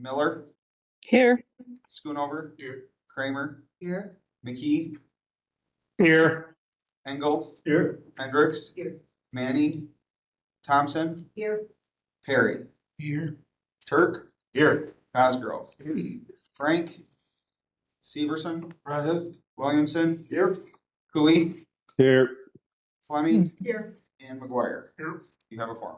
Miller, Here. Schoonover, Here. Kramer, Here. McKee, Here. Engel, Here. Hendricks, Here. Manning, Thompson, Here. Perry, Here. Turk, Here. Cosgrove, Frank, Severson, Present. Williamson, Here. Cooey, Here. Fleming, Here. and McGuire. Here. You have a forum.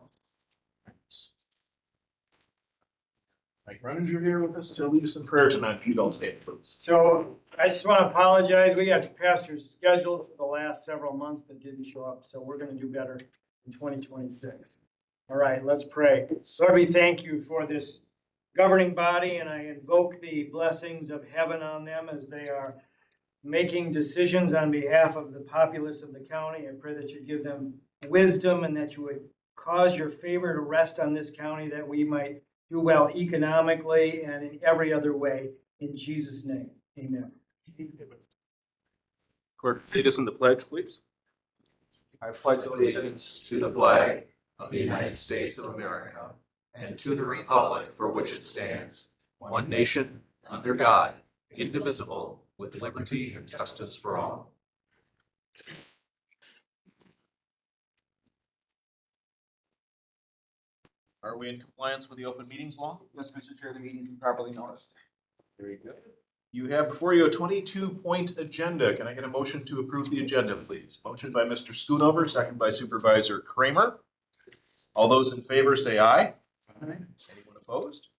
Mike Renninger here with us to lead us in prayer tonight. If you don't stand, please. So I just want to apologize. We got pastors scheduled for the last several months that didn't show up. So we're going to do better in 2026. All right, let's pray. Lord, we thank you for this governing body, and I invoke the blessings of heaven on them as they are making decisions on behalf of the populace of the county. I pray that you give them wisdom and that you would cause your favor to rest on this county, that we might do well economically and in every other way. In Jesus' name, amen. Clerk, lead us in the pledge, please. I pledge allegiance to the flag of the United States of America and to the republic for which it stands, one nation, under God, indivisible, with liberty and justice for all. Are we in compliance with the open meetings law? Yes, Mr. Chair, the meeting is properly noticed. Very good. You have before you a 22-point agenda. Can I get a motion to approve the agenda, please? Motion by Mr. Schoonover, second by Supervisor Kramer. All those in favor say aye. Anyone opposed?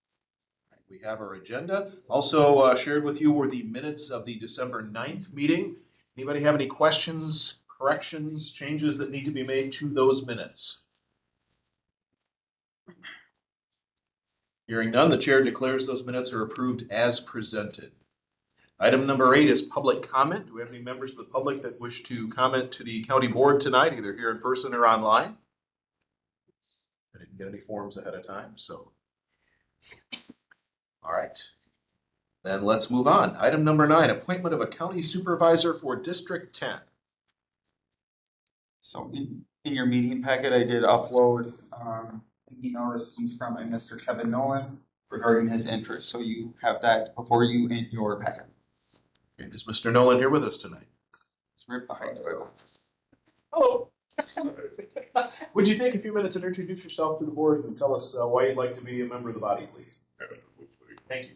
We have our agenda. Also shared with you were the minutes of the December 9th meeting. Anybody have any questions, corrections, changes that need to be made to those minutes? Hearing none, the chair declares those minutes are approved as presented. Item number 8 is public comment. Do we have any members of the public that wish to comment to the county board tonight, either here in person or online? I didn't get any forms ahead of time, so. All right. Then let's move on. Item number 9, appointment of a county supervisor for District 10. So in your meeting packet, I did upload an email received from a Mr. Kevin Nolan regarding his interest. So you have that before you in your packet. Okay, is Mr. Nolan here with us tonight? It's right behind you. Hello. Would you take a few minutes and introduce yourself to the board and tell us why you'd like to be a member of the body, please? Absolutely. Thank you.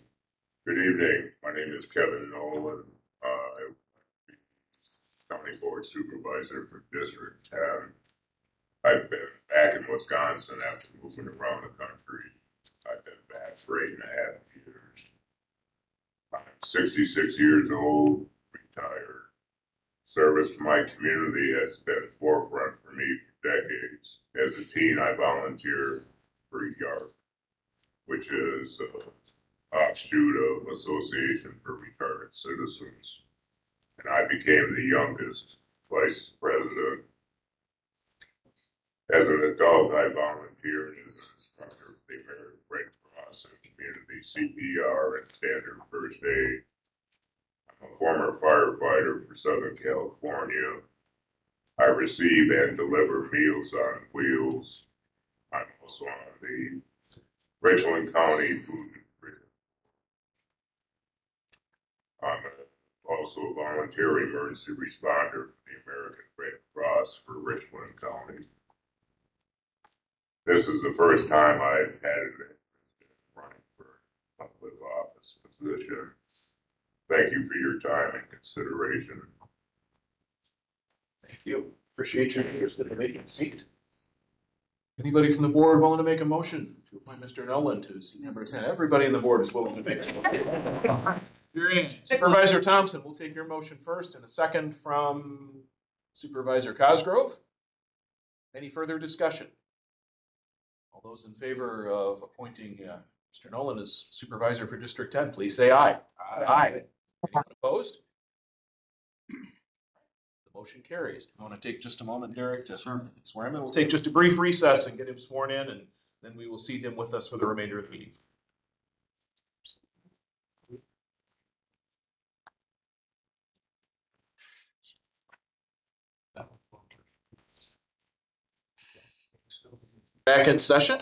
Good evening. My name is Kevin Nolan. I'm County Board Supervisor for District 10. I've been back in Wisconsin after moving around the country. I've been back for 8.5 years. I'm 66 years old, retired. Service to my community has been forefront for me for decades. As a teen, I volunteered for YARP, which is offshoot of Association for Retired Citizens. And I became the youngest vice president. As an adult, I volunteered as an instructor of the American Red Cross and community CPR and standard first aid. I'm a former firefighter for Southern California. I receive and deliver Meals on Wheels. I'm also on the Richland County Food. I'm also a volunteer emergency responder for the American Red Cross for Richland County. This is the first time I've had it running for a public office position. Thank you for your time and consideration. Thank you. Appreciate your interest in the vacant seat. Anybody from the board willing to make a motion to appoint Mr. Nolan to seat number 10? Everybody in the board is willing to make a motion. Supervisor Thompson, we'll take your motion first and a second from Supervisor Cosgrove. Any further discussion? All those in favor of appointing Mr. Nolan as supervisor for District 10, please say aye. Aye. Anyone opposed? The motion carries. I want to take just a moment, Derek, to swear him in. We'll take just a brief recess and get him sworn in, and then we will see him with us for the remainder of the meeting. Back in session.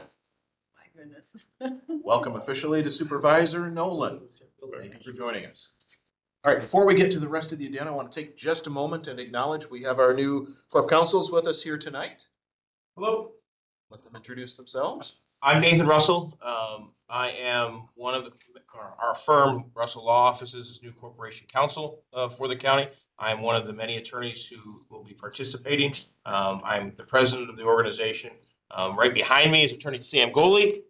My goodness. Welcome officially to Supervisor Nolan. Thank you for joining us. All right, before we get to the rest of the agenda, I want to take just a moment and acknowledge we have our new corp counsels with us here tonight. Hello. Let them introduce themselves. I'm Nathan Russell. I am one of our firm, Russell Law Offices, is new corporation counsel for the county. I'm one of the many attorneys who will be participating. I'm the president of the organization. Right behind me is Attorney Sam Goley.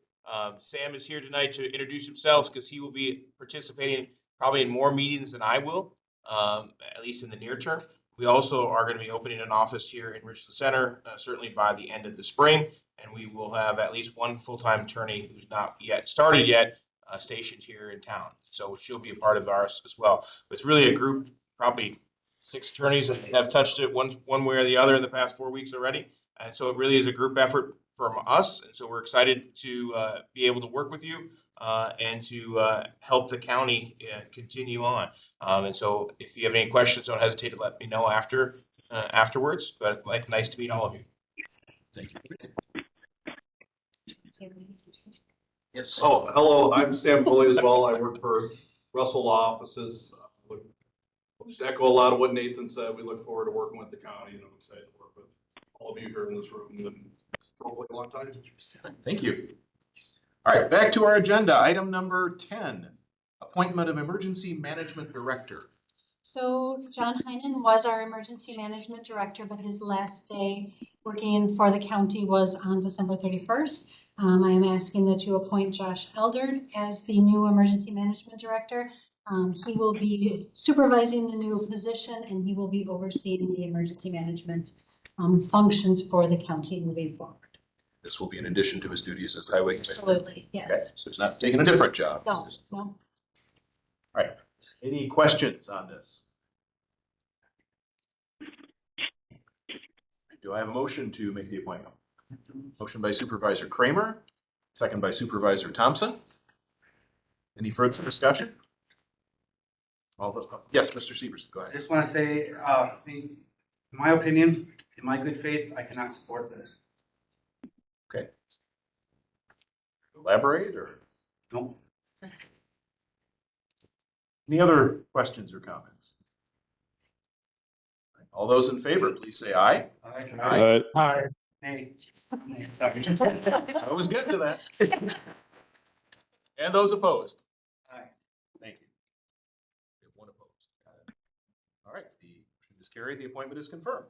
Sam is here tonight to introduce himself because he will be participating probably in more meetings than I will, at least in the near term. We also are going to be opening an office here in Richland Center, certainly by the end of the spring. And we will have at least one full-time attorney who's not yet started yet, stationed here in town. So she'll be a part of ours as well. But it's really a group, probably 6 attorneys that have touched it one way or the other in the past 4 weeks already. And so it really is a group effort from us. And so we're excited to be able to work with you and to help the county continue on. And so if you have any questions, don't hesitate to let me know afterwards. But nice to meet all of you. Thank you. Yes. Oh, hello, I'm Sam Bully as well. I work for Russell Law Offices. I'll just echo a lot of what Nathan said. We look forward to working with the county, and I'm excited to work with all of you here in this room and hopefully a long time. Thank you. All right, back to our agenda. Item number 10, appointment of emergency management director. So John Heinen was our emergency management director, but his last day working for the county was on December 31st. I am asking that you appoint Josh Eldred as the new emergency management director. He will be supervising the new position and he will be overseeing the emergency management functions for the county moving forward. This will be in addition to his duties as highway commissioner. Absolutely, yes. Okay, so he's not taking a different job. No, All no. right, any questions on this? Do I have a motion to make the appointment? Motion by Supervisor Kramer, second by Supervisor Thompson. Any further discussion? Yes, Mr. Severson, go I ahead. just want to say, in my opinion, in my good faith, I cannot support this. Okay. Elaborate or No. any other questions or comments? All those in favor, please say aye. Aye. Aye. Nay. Nay, sorry. I was getting to that. And those opposed? Aye. Thank you. We have one opposed. All right, the motion is carried. The appointment is confirmed.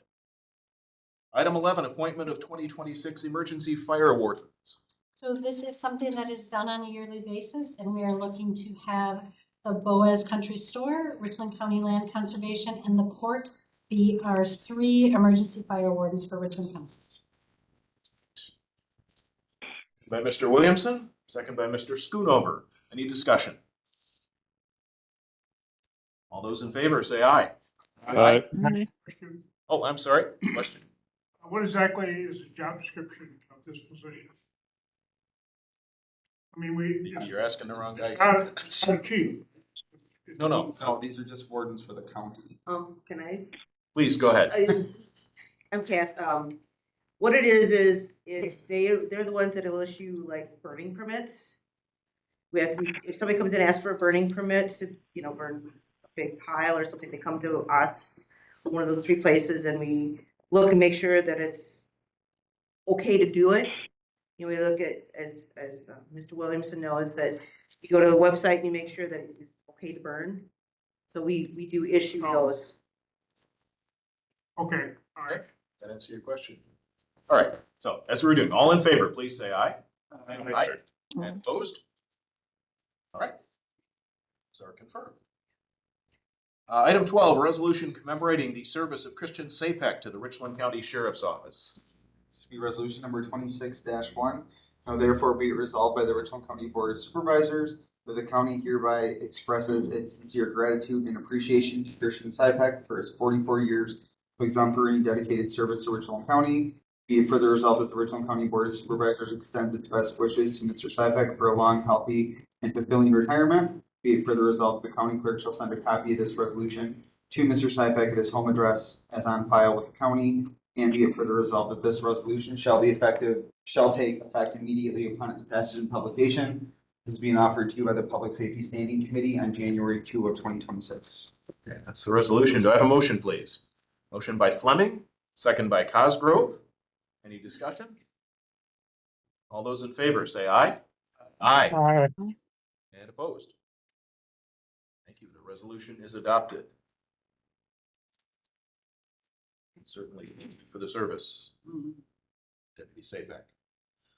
Item 11, appointment of 2026 emergency fire wardens. So this is something that is done on a yearly basis, and we are looking to have the Boaz Country Store, Richland County Land Conservation, and the port be our 3 emergency fire wardens for Richland County. By Mr. Williamson, second by Mr. Schoonover. Any discussion? All those in favor say aye. Aye. Oh, I'm sorry. Question. What exactly is the job description of this position? I mean, You're asking the wrong guy. I'm chief. No. These are just wardens for the county. Can I? Please go ahead. I'm Kath. What it is if they're the ones that will issue like burning permits. If somebody comes in and asks for a burning permit to, burn a big pile or something, they come to us, one of those 3 places, and we look and make sure that it's okay to do it. We look at, as Mr. Williamson knows, that you go to the website and you make sure that it's okay to burn. So we do issue those. Okay, all right. That answer your question? All right, so as we're doing, all in favor, please say aye. Aye. And opposed? All right. So are confirmed. Item 12, a resolution commemorating the service of Christian Sapek to the Richland County Sheriff's Office. This will be resolution number 26-1. Now therefore be it resolved by the Richland County Board of Supervisors that the county hereby expresses its sincere gratitude and appreciation to Christian Sypek for his 44 years of exemplary and dedicated service to Richland County. Be it further resolved that the Richland County Board of Supervisors extends its best wishes to Mr. Sypek for a long, healthy, and fulfilling retirement. Be it further resolved that the county clerk shall send a copy of this resolution to Mr. Sypek at his home address as on file with the county. And be it further resolved that this resolution shall take effect immediately upon its passage and publication. This is being offered to you by the Public Safety Standing Committee on January 2 of 2026. Okay, that's the resolution. Do I have a motion, please? Motion by Fleming, second by Cosgrove. Any discussion? All those in favor say aye. Aye. Aye. And opposed? Thank you. The resolution is adopted. Certainly for the service. Deputy Sabeck.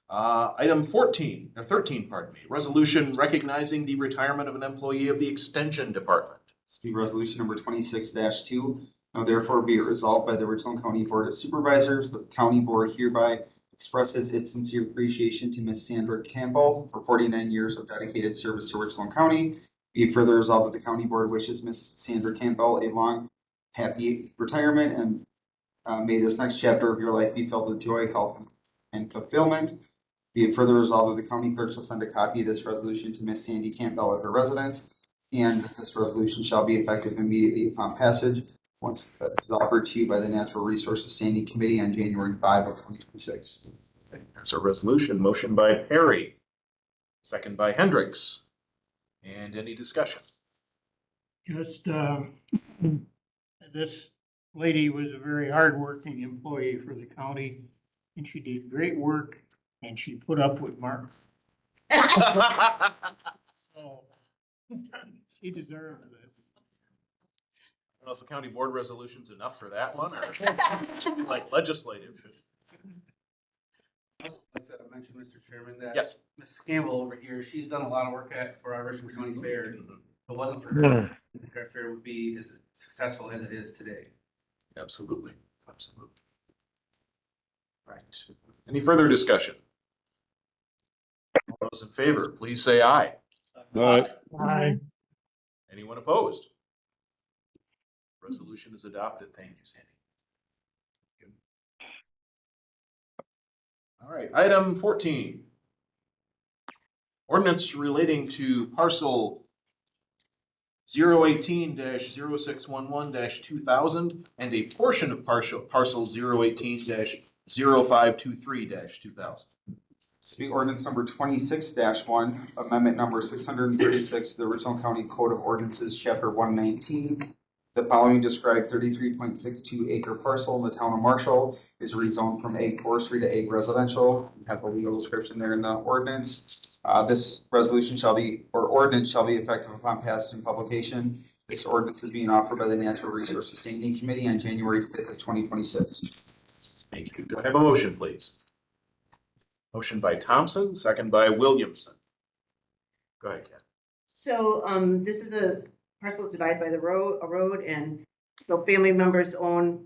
Item 13, pardon me. Resolution recognizing the retirement of an employee of the Extension Department. This will be resolution number 26-2. Now therefore be it resolved by the Richland County Board of Supervisors, the county board hereby expresses its sincere appreciation to Ms. Sandra Campbell for 49 years of dedicated service to Richland County. Be it further resolved that the county board wishes Ms. Sandra Campbell a long, happy retirement, and may this next chapter of your life be filled with joy, health, and fulfillment. Be it further resolved that the county clerk shall send a copy of this resolution to Ms. Sandy Campbell at her residence, and that this resolution shall be effective immediately upon passage, once this is offered to you by the Natural Resources Standing Committee on January 5 of 2026. There's a resolution. Motion by Perry, second by Hendricks. And any discussion? Just, this lady was a very hardworking employee for the county, and she did great work, and she put up with Mark. So, she deserves this. I don't know if the county board resolution's enough for that one, or it should be like legislative. I'd like to mention, Mr. Chairman, that Yes. Mrs. Campbell over here, she's done a lot of work for our Richland County Fair. If it wasn't for her, our fair would be as successful as it is today. Absolutely. Absolutely. Right. Any further discussion? All those in favor, please say aye. Aye. Anyone opposed? Resolution is adopted. Thank you, Sandy. All right, item 14. Ordinance relating to parcel 018-0611-2000 and a portion of parcel 018-0523-2000. This will be ordinance number 26-1, amendment number 636 of the Richland County Code of Ordinances, Chapter 119. The following described 33.62 acre parcel in the town of Marshall is rezoned from ag forestry to ag residential. We have the legal description there in the ordinance. This resolution ordinance shall be effective upon passage and publication. This ordinance is being offered by the Natural Resources Standing Committee on January 5th of 2026. Thank you. Do I have a motion, please? Motion by Thompson, second by Williamson. Go ahead, Ken. So, this is a parcel divided by a road, and so family members own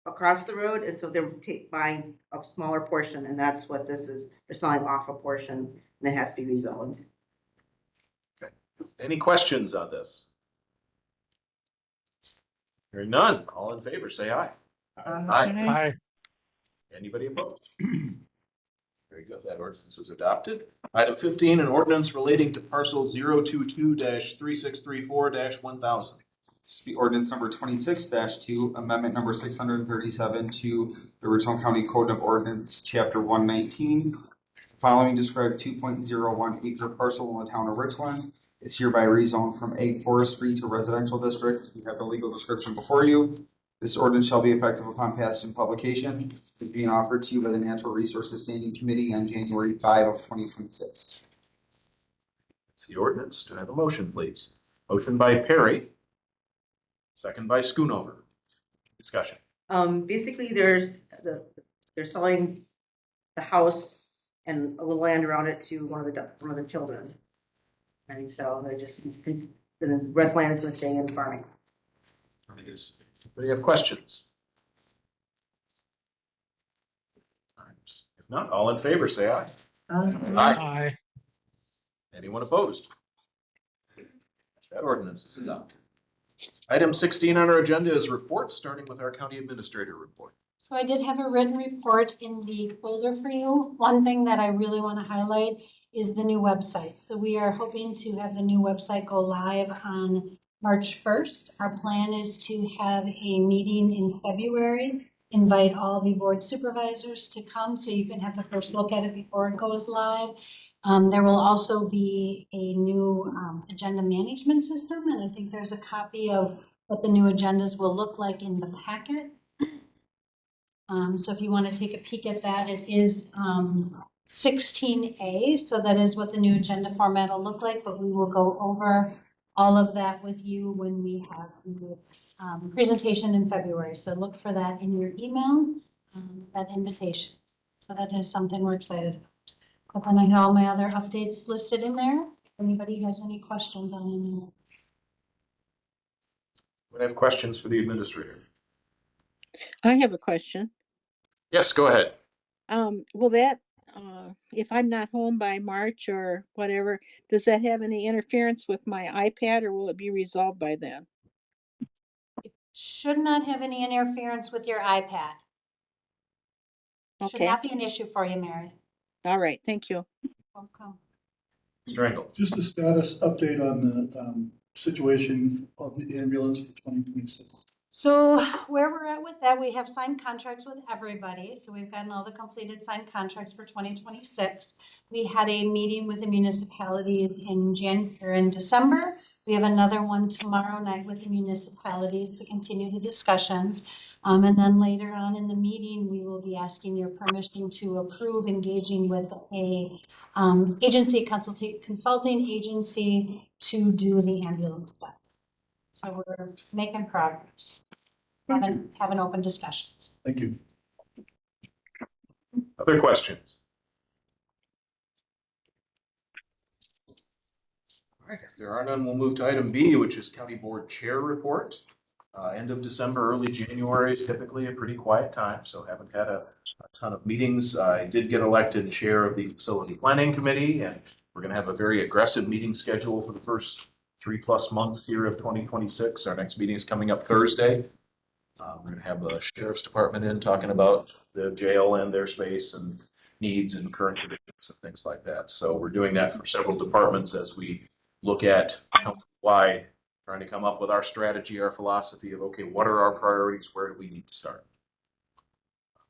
across the road, and so they're buying a smaller portion, and that's what this is. They're selling off a portion, and it has to be rezoned. Any questions on this? Hearing none, all in favor, say aye. Aye. Anybody opposed? Very good, that ordinance is adopted. Item 15, an ordinance relating to parcel 022-3634-1000. This will be ordinance number 26-2, amendment number 637 to the Richland County Code of Ordinance, Chapter 119. Following described 2.01 acre parcel in the town of Richland is hereby rezoned from ag forestry to residential district. You have the legal description before you. This ordinance shall be effective upon passage and publication. It is being offered to you by the Natural Resources Standing Committee on January 5 of 2026. That's the ordinance. Do I have a motion, please? Motion by Perry, second by Schoonover. Discussion. Basically, they're selling the house and a little land around it to one of the children. And so they're just, the rest land is going to stay in farming. Anybody have questions? If not, all in favor, say aye. Aye. Anyone opposed? That ordinance is adopted. Item 16 on our agenda is reports, starting with our county administrator report. So I did have a written report in the folder for you. One thing that I really want to highlight is the new website. So we are hoping to have the new website go live on March 1st. Our plan is to have a meeting in February. Invite all the board supervisors to come so you can have the first look at it before it goes live. There will also be a new agenda management system, and I think there's a copy of what the new agendas will look like in the packet. So if you want to take a peek at that, it is 16A, so that is what the new agenda format will look like, but we will go over all of that with you when we have the presentation in February. So look for that in your email, that invitation. So that is something we're excited about. But then I have all my other updates listed in there. If anybody has any questions on any of it. We have questions for the administrator. I have a question. Yes, go ahead. Will that, if I'm not home by March or whatever, does that have any interference with my iPad or will it be resolved by then? Should not have any interference with your iPad. Should Okay, not be an issue for you, Mary. all right, thank you. Welcome. Mr. Engel. Just a status update on the situation of the ambulance for 2026. So where we're at with that, we have signed contracts with everybody. So we've gotten all the completed signed contracts for 2026. We had a meeting with the municipalities in December. We have another one tomorrow night with the municipalities to continue the discussions. And then later on in the meeting, we will be asking your permission to approve engaging with a consulting agency to do the ambulance stuff. So we're making progress, having open discussions. Thank you. Other questions? All right, if there are none, we'll move to item B, which is County Board Chair Report. End of December, early January is typically a pretty quiet time, so haven't had a ton of meetings. I did get elected chair of the Facility Planning Committee, and we're going to have a very aggressive meeting schedule for the first 3+ months here of 2026. Our next meeting is coming up Thursday. We're going to have the Sheriff's Department in talking about the jail and their space and needs and current conditions and things like that. So we're doing that for several departments as we look at wide, trying to come up with our strategy, our philosophy of, okay, what are our priorities? Where do we need to start?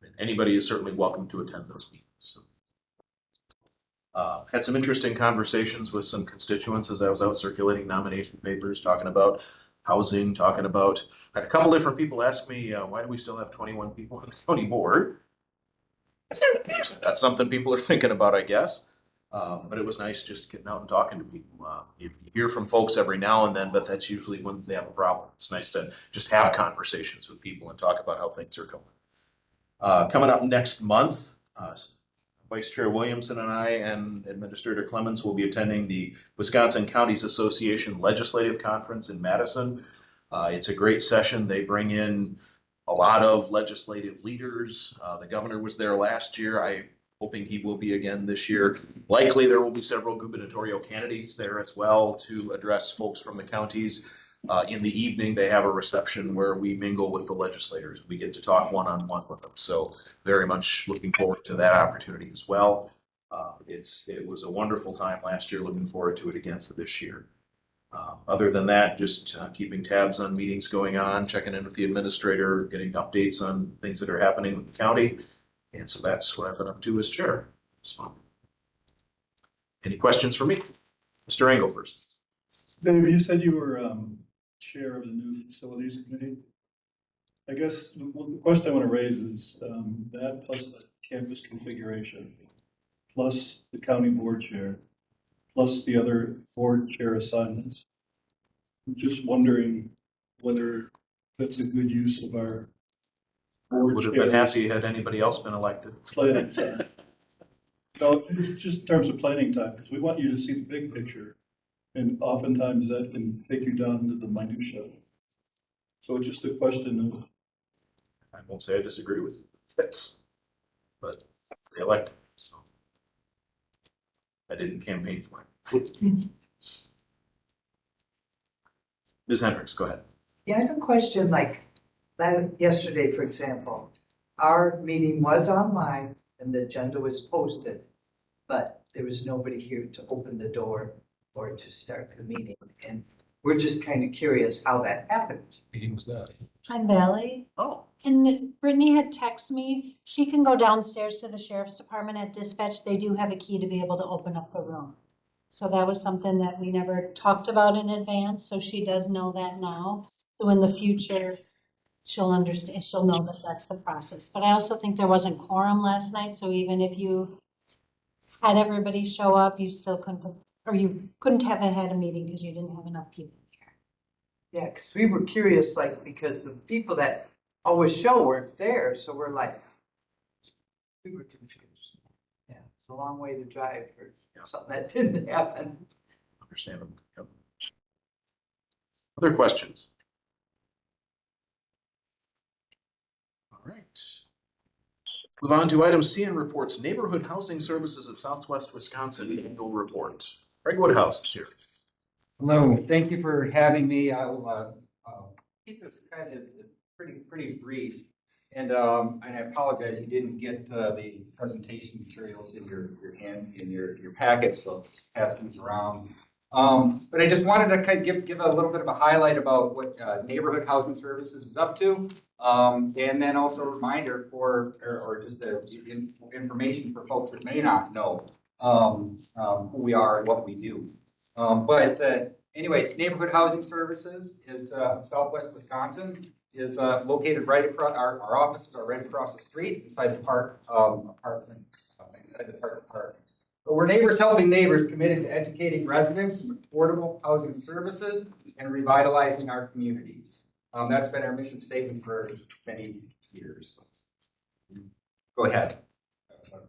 And anybody is certainly welcome to attend those meetings. So, had some interesting conversations with some constituents as I was out circulating nomination papers, talking about housing, talking about, I had a couple different people ask me, why do we still have 21 people on the county board? That's something people are thinking about, I guess. But it was nice just getting out and talking to people. You hear from folks every now and then, but that's usually when they have a problem. It's nice to just have conversations with people and talk about how things are going. Coming up next month, Vice Chair Williamson and I and Administrator Clemens will be attending the Wisconsin Counties Association Legislative Conference in Madison. It's a great session. They bring in a lot of legislative leaders. The governor was there last year. I'm hoping he will be again this year. Likely there will be several gubernatorial candidates there as well to address folks from the counties. In the evening, they have a reception where we mingle with the legislators. We get to talk one-on-one with them. So very much looking forward to that opportunity as well. It was a wonderful time last year. Looking forward to it again for this year. Other than that, just keeping tabs on meetings going on, checking in with the administrator, getting updates on things that are happening with the county. And so that's what I've been up to as chair. So, any questions for me? Mr. Engel first. Dave, you said you were chair of the new facilities committee. I guess the question I want to raise is that plus the campus configuration, plus the county board chair, plus the other board chair assignments. I'm just wondering whether that's a good use of our board Would have been chairs' happy had anybody else been elected. planning time. No, just in terms of planning time, because we want you to see the big picture. And oftentimes that can take you down to the minutia. So it's just a question of, I won't say I disagree with you. But they elected, so I didn't campaign for it. Ms. Hendricks, go ahead. Yeah, I have a question, like, yesterday, for example, our meeting was online and the agenda was posted, but there was nobody here to open the door or to start the meeting. And We're just kind of curious how that happened. Meeting was that? Pine Valley. Oh, And Brittany had texted me, she can go downstairs to the sheriff's department at dispatch. They do have a key to be able to open up the room. So that was something that we never talked about in advance, so she does know that now. So in the future, she'll understand, she'll know that that's the process. But I also think there wasn't quorum last night, so even if you had everybody show up, you still couldn't have, or you couldn't have had a meeting because you didn't have enough people here. yeah, because we were curious, like, because the people that always show weren't there, so we're like, we were confused. Yeah, it's a long way to drive for something that didn't happen. Understandable. Yep. Other questions? All right. Move on to item C in reports, Neighborhood Housing Services of Southwest Wisconsin Annual Report. Greg Woodhouse is here. Hello, thank you for having me. I'll keep this kind of pretty brief. And I apologize, you didn't get the presentation materials in your hand, in your packet, so I'll just pass these around. But I just wanted to kind of give a little bit of a highlight about what Neighborhood Housing Services is up to. And then also a reminder or just information for folks that may not know who we are and what we do. Anyways, Neighborhood Housing Services is Southwest Wisconsin, is located right across, our offices are right across the street inside the park apartments, inside the park apartments. But we're neighbors helping neighbors, committed to educating residents in affordable housing services and revitalizing our communities. That's been our mission statement for many years. Go ahead. All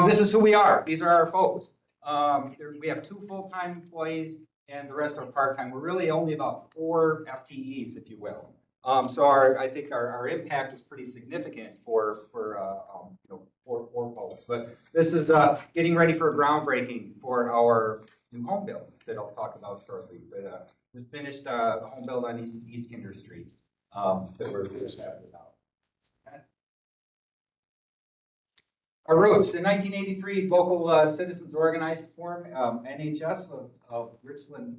right. This is who we are. These are our folks. We have 2 full-time employees and the rest are part-time. We're really only about 4 FTEs, if you will. So I think our impact is pretty significant for folks. But this is getting ready for a groundbreaking for our new home build that I'll talk about shortly. But we finished a home build on East Kinder Street that we're just happy about. Our roots, in 1983, local citizens organized to form NHS of Richland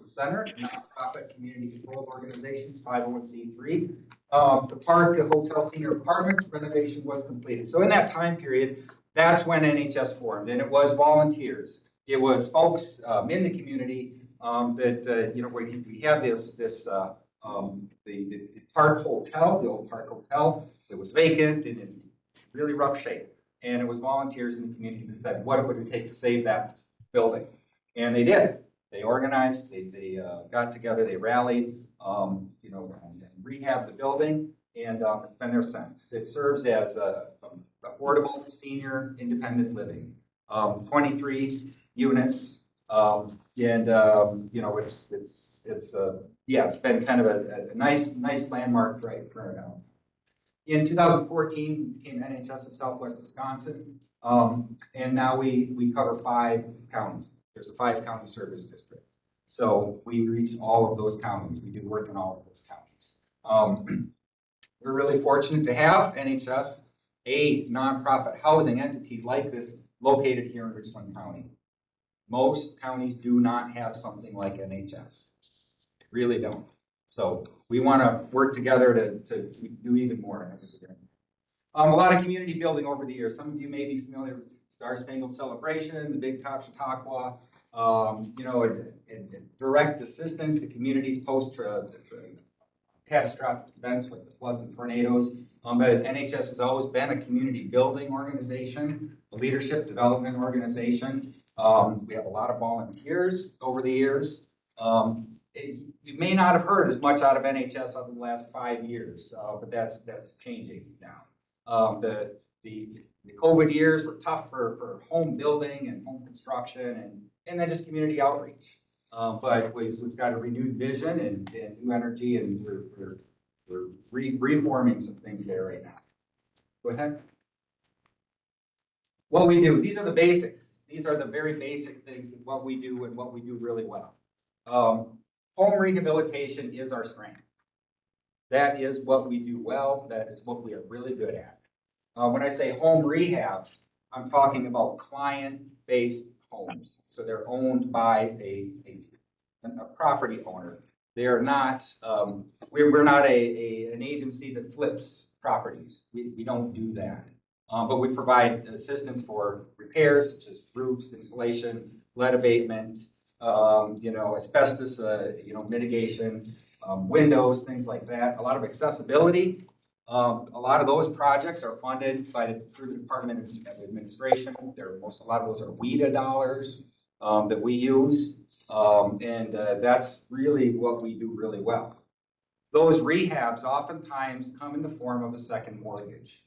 Center, a nonprofit community controlled organization, 501c3. The park, the hotel senior apartments renovation was completed. So in that time period, that's when NHS formed, and it was volunteers. It was folks in the community that we had the park hotel, the old park hotel. It was vacant and in really rough shape. And it was volunteers in the community that said, what would it take to save that building? And they did. They organized, they got together, they rallied, and rehabbed the building, and it's been there since. It serves as affordable senior independent living, 23 units, it's been kind of a nice landmark right now. In 2014, became NHS of Southwest Wisconsin, and now we cover 5 counties. There's a 5-county service district. So we reach all of those counties. We do work in all of those counties. We're really fortunate to have NHS, a nonprofit housing entity like this, located here in Richland County. Most counties do not have something like NHS. They really don't. So we want to work together to do even more. A lot of community building over the years. Some of you may be familiar with Star Spangled Celebration, the Big Top Chautauqua, and direct assistance to communities post catastrophic events like the floods and tornadoes. But NHS has always been a community building organization, a leadership development organization. We have a lot of volunteers over the years. You may not have heard as much out of NHS over the last 5 years, but that's changing now. The COVID years were tough for home building and home construction and then just community outreach. But we've got a renewed vision and new energy, and we're reforming some things there right now. Go ahead. What we do, these are the basics. These are the very basic things of what we do and what we do really well. Home rehabilitation is our strength. That is what we do well. That is what we are really good at. When I say home rehab, I'm talking about client-based homes. So they're owned by a a property owner. They are not, we're not an agency that flips properties. We don't do that. But we provide assistance for repairs such as roofs, insulation, lead abatement, asbestos, mitigation, windows, things like that. A lot of accessibility. A lot of those projects are funded through the Department of Administration. A lot of those are WIDA dollars that we use. That's really what we do really well. Those rehabs oftentimes come in the form of a second mortgage.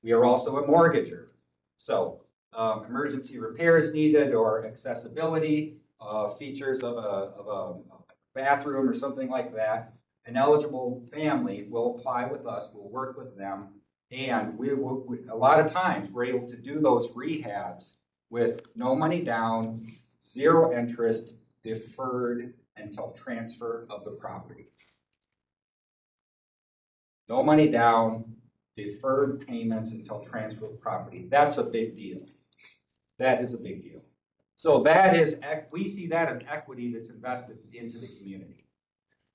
We are also a mortgager. So emergency repairs needed or accessibility, features of a bathroom or something like that, an eligible family will apply with us, we'll work with them, and a lot of times we're able to do those rehabs with no money down, zero interest, deferred until transfer of the property. No money down, deferred payments until transfer of property. That's a big deal. That is a big deal. So we see that as equity that's invested into the community.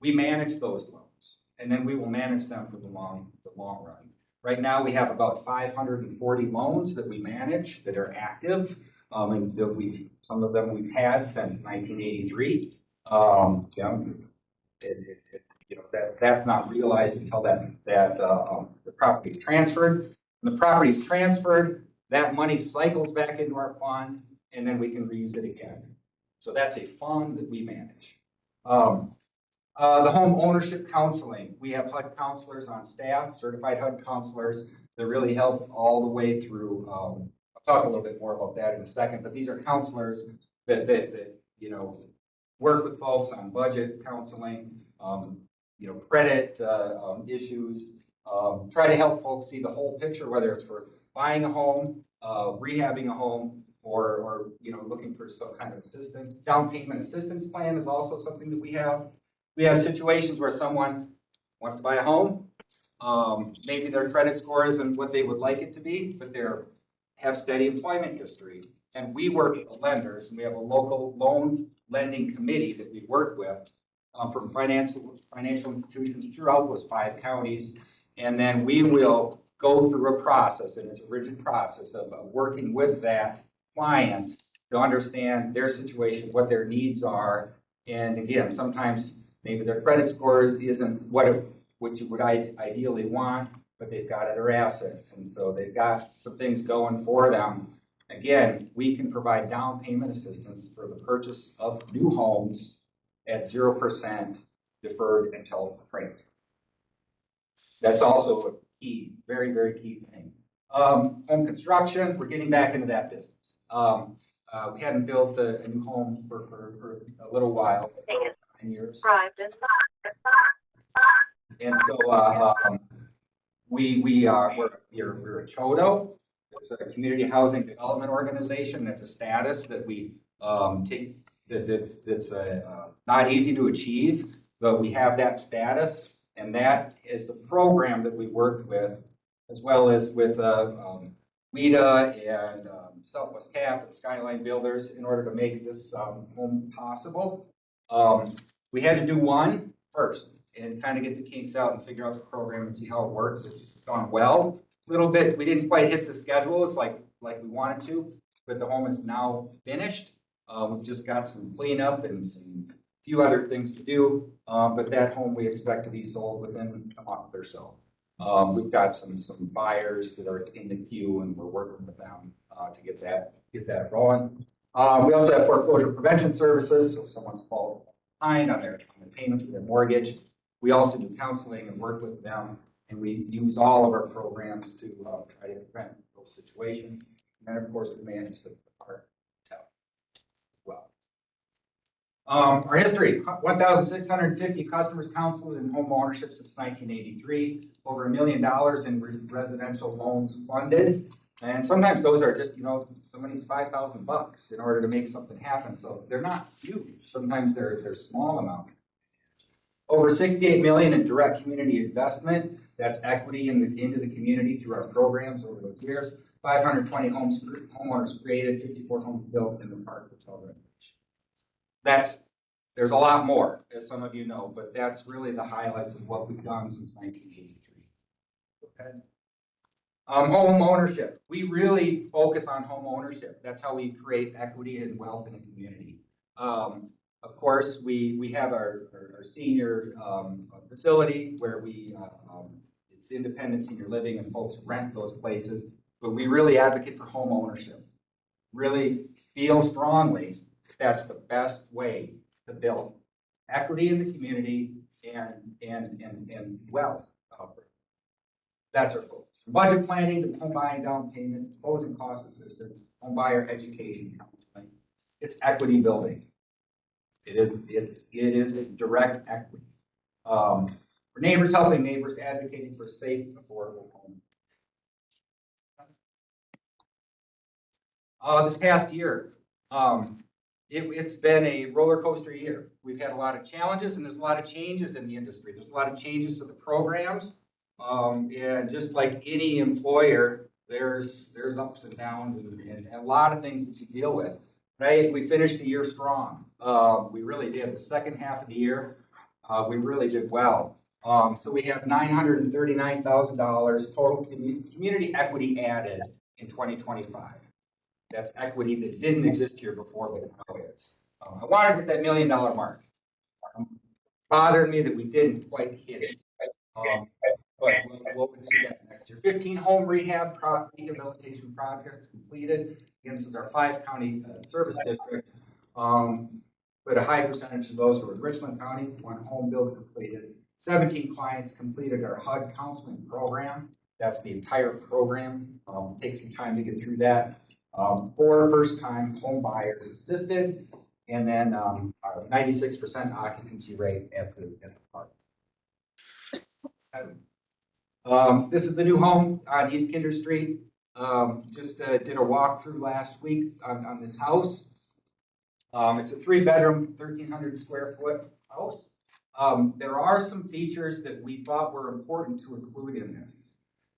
We manage those loans, and then we will manage them for the long run. Right now, we have about 540 loans that we manage that are active, and that some of them we've had since 1983. That's not realized until the property is transferred. When the property is transferred, that money cycles back into our fund, and then we can reuse it again. So that's a fund that we manage. The home ownership counseling. We have HUD counselors on staff, certified HUD counselors that really help all the way through. I'll talk a little bit more about that in a second, but these are counselors that work with folks on budget counseling, credit issues, try to help folks see the whole picture, whether it's for buying a home, rehabbing a home, or looking for some kind of assistance. Down payment assistance plan is also something that we have. We have situations where someone wants to buy a home. Maybe their credit score isn't what they would like it to be, but they have steady employment history. And we work with the lenders, and we have a local loan lending committee that we work with from financial institutions throughout those 5 counties. And then we will go through a process, and it's a rigid process of working with that client to understand their situation, what their needs are. And again, sometimes maybe their credit score isn't what you would ideally want, but they've got other assets. And so they've got some things going for them. Again, we can provide down payment assistance for the purchase of new homes at 0% deferred until transfer. That's also a key, very, very key thing. Home construction, we're getting back into that business. We hadn't built a new home for a little while, 9 years. And so we're a CHODO. It's a community housing development organization. That's a status that we take. That's not easy to achieve, but we have that status, and that is the program that we work with, as well as with WIDA and Southwest Cap and Skyline Builders in order to make this home possible. We had to do one first and kind of get the kinks out and figure out the program and see how it works. It's gone well. A little bit, we didn't quite hit the schedule. It's like we wanted to, but the home is now finished. We've just got some cleanup and some few other things to do, but that home we expect to be sold within a month or so. We've got some buyers that are in the queue, and we're working with them to get that rolling. We also have foreclosure prevention services, so if someone's falling behind on their payment for their mortgage, we also do counseling and work with them, and we use all of our programs to try to prevent those situations. And then, of course, we manage the part as well. Our history, 1,650 customers counseled in home ownership since 1983, over $1 million in residential loans funded. And sometimes those are just, somebody needs $5,000 in order to make something happen. So they're not huge. Sometimes they're small amounts. Over $68 million in direct community investment. That's equity into the community through our programs over those years. 520 homeowners created, 54 homes built in the park hotel renovation. That's There's a lot more, as some of you know, but that's really the highlights of what we've done since 1983. Okay. Home ownership. We really focus on home ownership. That's how we create equity and wealth in a community. Of course, we have our senior facility where it's independent senior living and folks rent those places, but we really advocate for home ownership. Really feel strongly that's the best way to build equity in the community and wealth. That's our focus. Budget planning, home buying down payment, closing cost assistance, home buyer education counseling. It's equity building. It is direct equity. For neighbors, helping neighbors, advocating for safe, affordable homes. This past year, it's been a roller coaster year. We've had a lot of challenges and there's a lot of changes in the industry. There's a lot of changes to the programs. And just like any employer, there's ups and downs and a lot of things that you deal with. Right? We finished the year strong. We really did. The second half of the year, we really did well. So we have $939,000 total community equity added in 2025. That's equity that didn't exist here before, but now is. I wanted to hit that $1 million mark. Bothered me that we didn't quite hit it. But we'll see that next year. 15 home rehabilitation projects completed. Again, this is our 5-county service district. But a high percentage of those were in Richland County. 1 home build completed. 17 clients completed our HUD counseling program. That's the entire program. Takes some time to get through that. 4 first-time home buyers assisted, and then our 96% occupancy rate at the park. This is the new home on East Kinder Street. Just did a walkthrough last week on this house. It's a 3-bedroom, 1,300 square foot house. There are some features that we thought were important to include in this.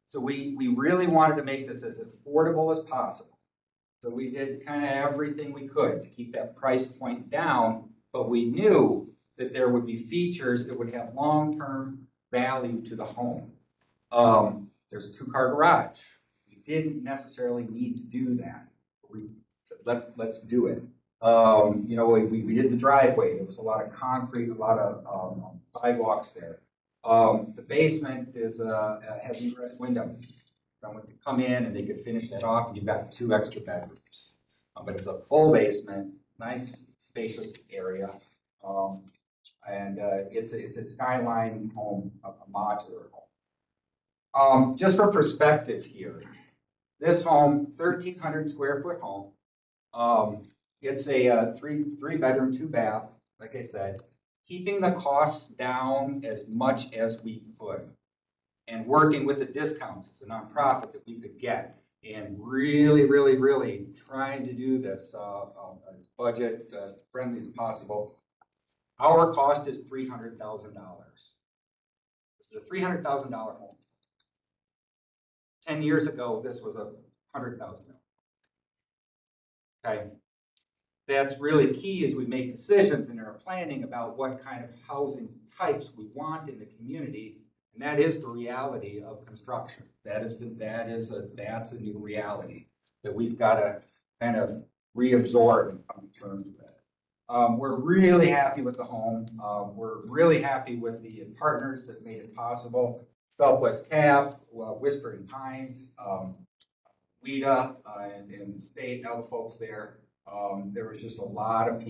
So we really wanted to make this as affordable as possible. So we did kind of everything we could to keep that price point down, but we knew that there would be features that would have long-term value to the home. There's a 2-car garage. We didn't necessarily need to do that. Let's do it. You know, we did the driveway. There was a lot of concrete, a lot of sidewalks there. The basement has egress windows. Someone could come in and they could finish that off, and you've got 2 extra bedrooms. But it's a full basement, nice spacious area, and it's a skyline home, a modular home. Just for perspective here, this home, 1,300 square foot home. It's a 3-bedroom, 2-bath, like I said, keeping the costs down as much as we could. And working with the discounts, it's a nonprofit that we could get, and really, really, really trying to do this as budget friendly as possible. Our cost is $300,000. This is a $300,000 home. 10 years ago, this was $100,000. Okay, that's really key as we make decisions in our planning about what kind of housing types we want in the community. And that is the reality of construction. That's a new reality that we've got to kind of reabsorb and come to terms with. We're really happy with the home. We're really happy with the partners that made it possible. Southwest Cap, Whispering Pines, WIDA, and the state, all the folks there. There was just a lot of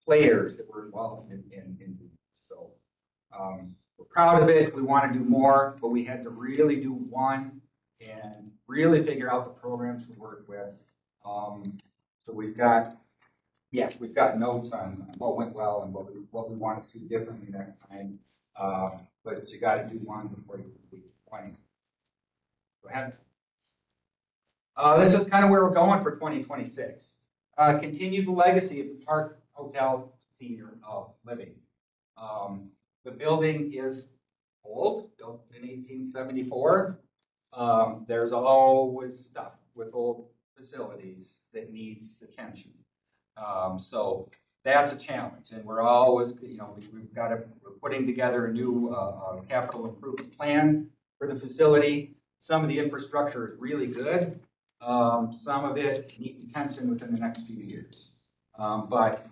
players that were involved in this. So. We're proud of it. We want to do more, but we had to really do one and really figure out the programs to work with. So we've got notes on what went well and what we want to see differently next time. But you got to do one before you complete 20. Go ahead. This is kind of where we're going for 2026. Continue the legacy of the Park Hotel Senior Living. The building is old, built in 1874. There's always stuff with old facilities that needs attention. So that's a challenge, and we're always, we've got to, we're putting together a new capital improvement plan for the facility. Some of the infrastructure is really good. Some of it needs attention within the next few years. But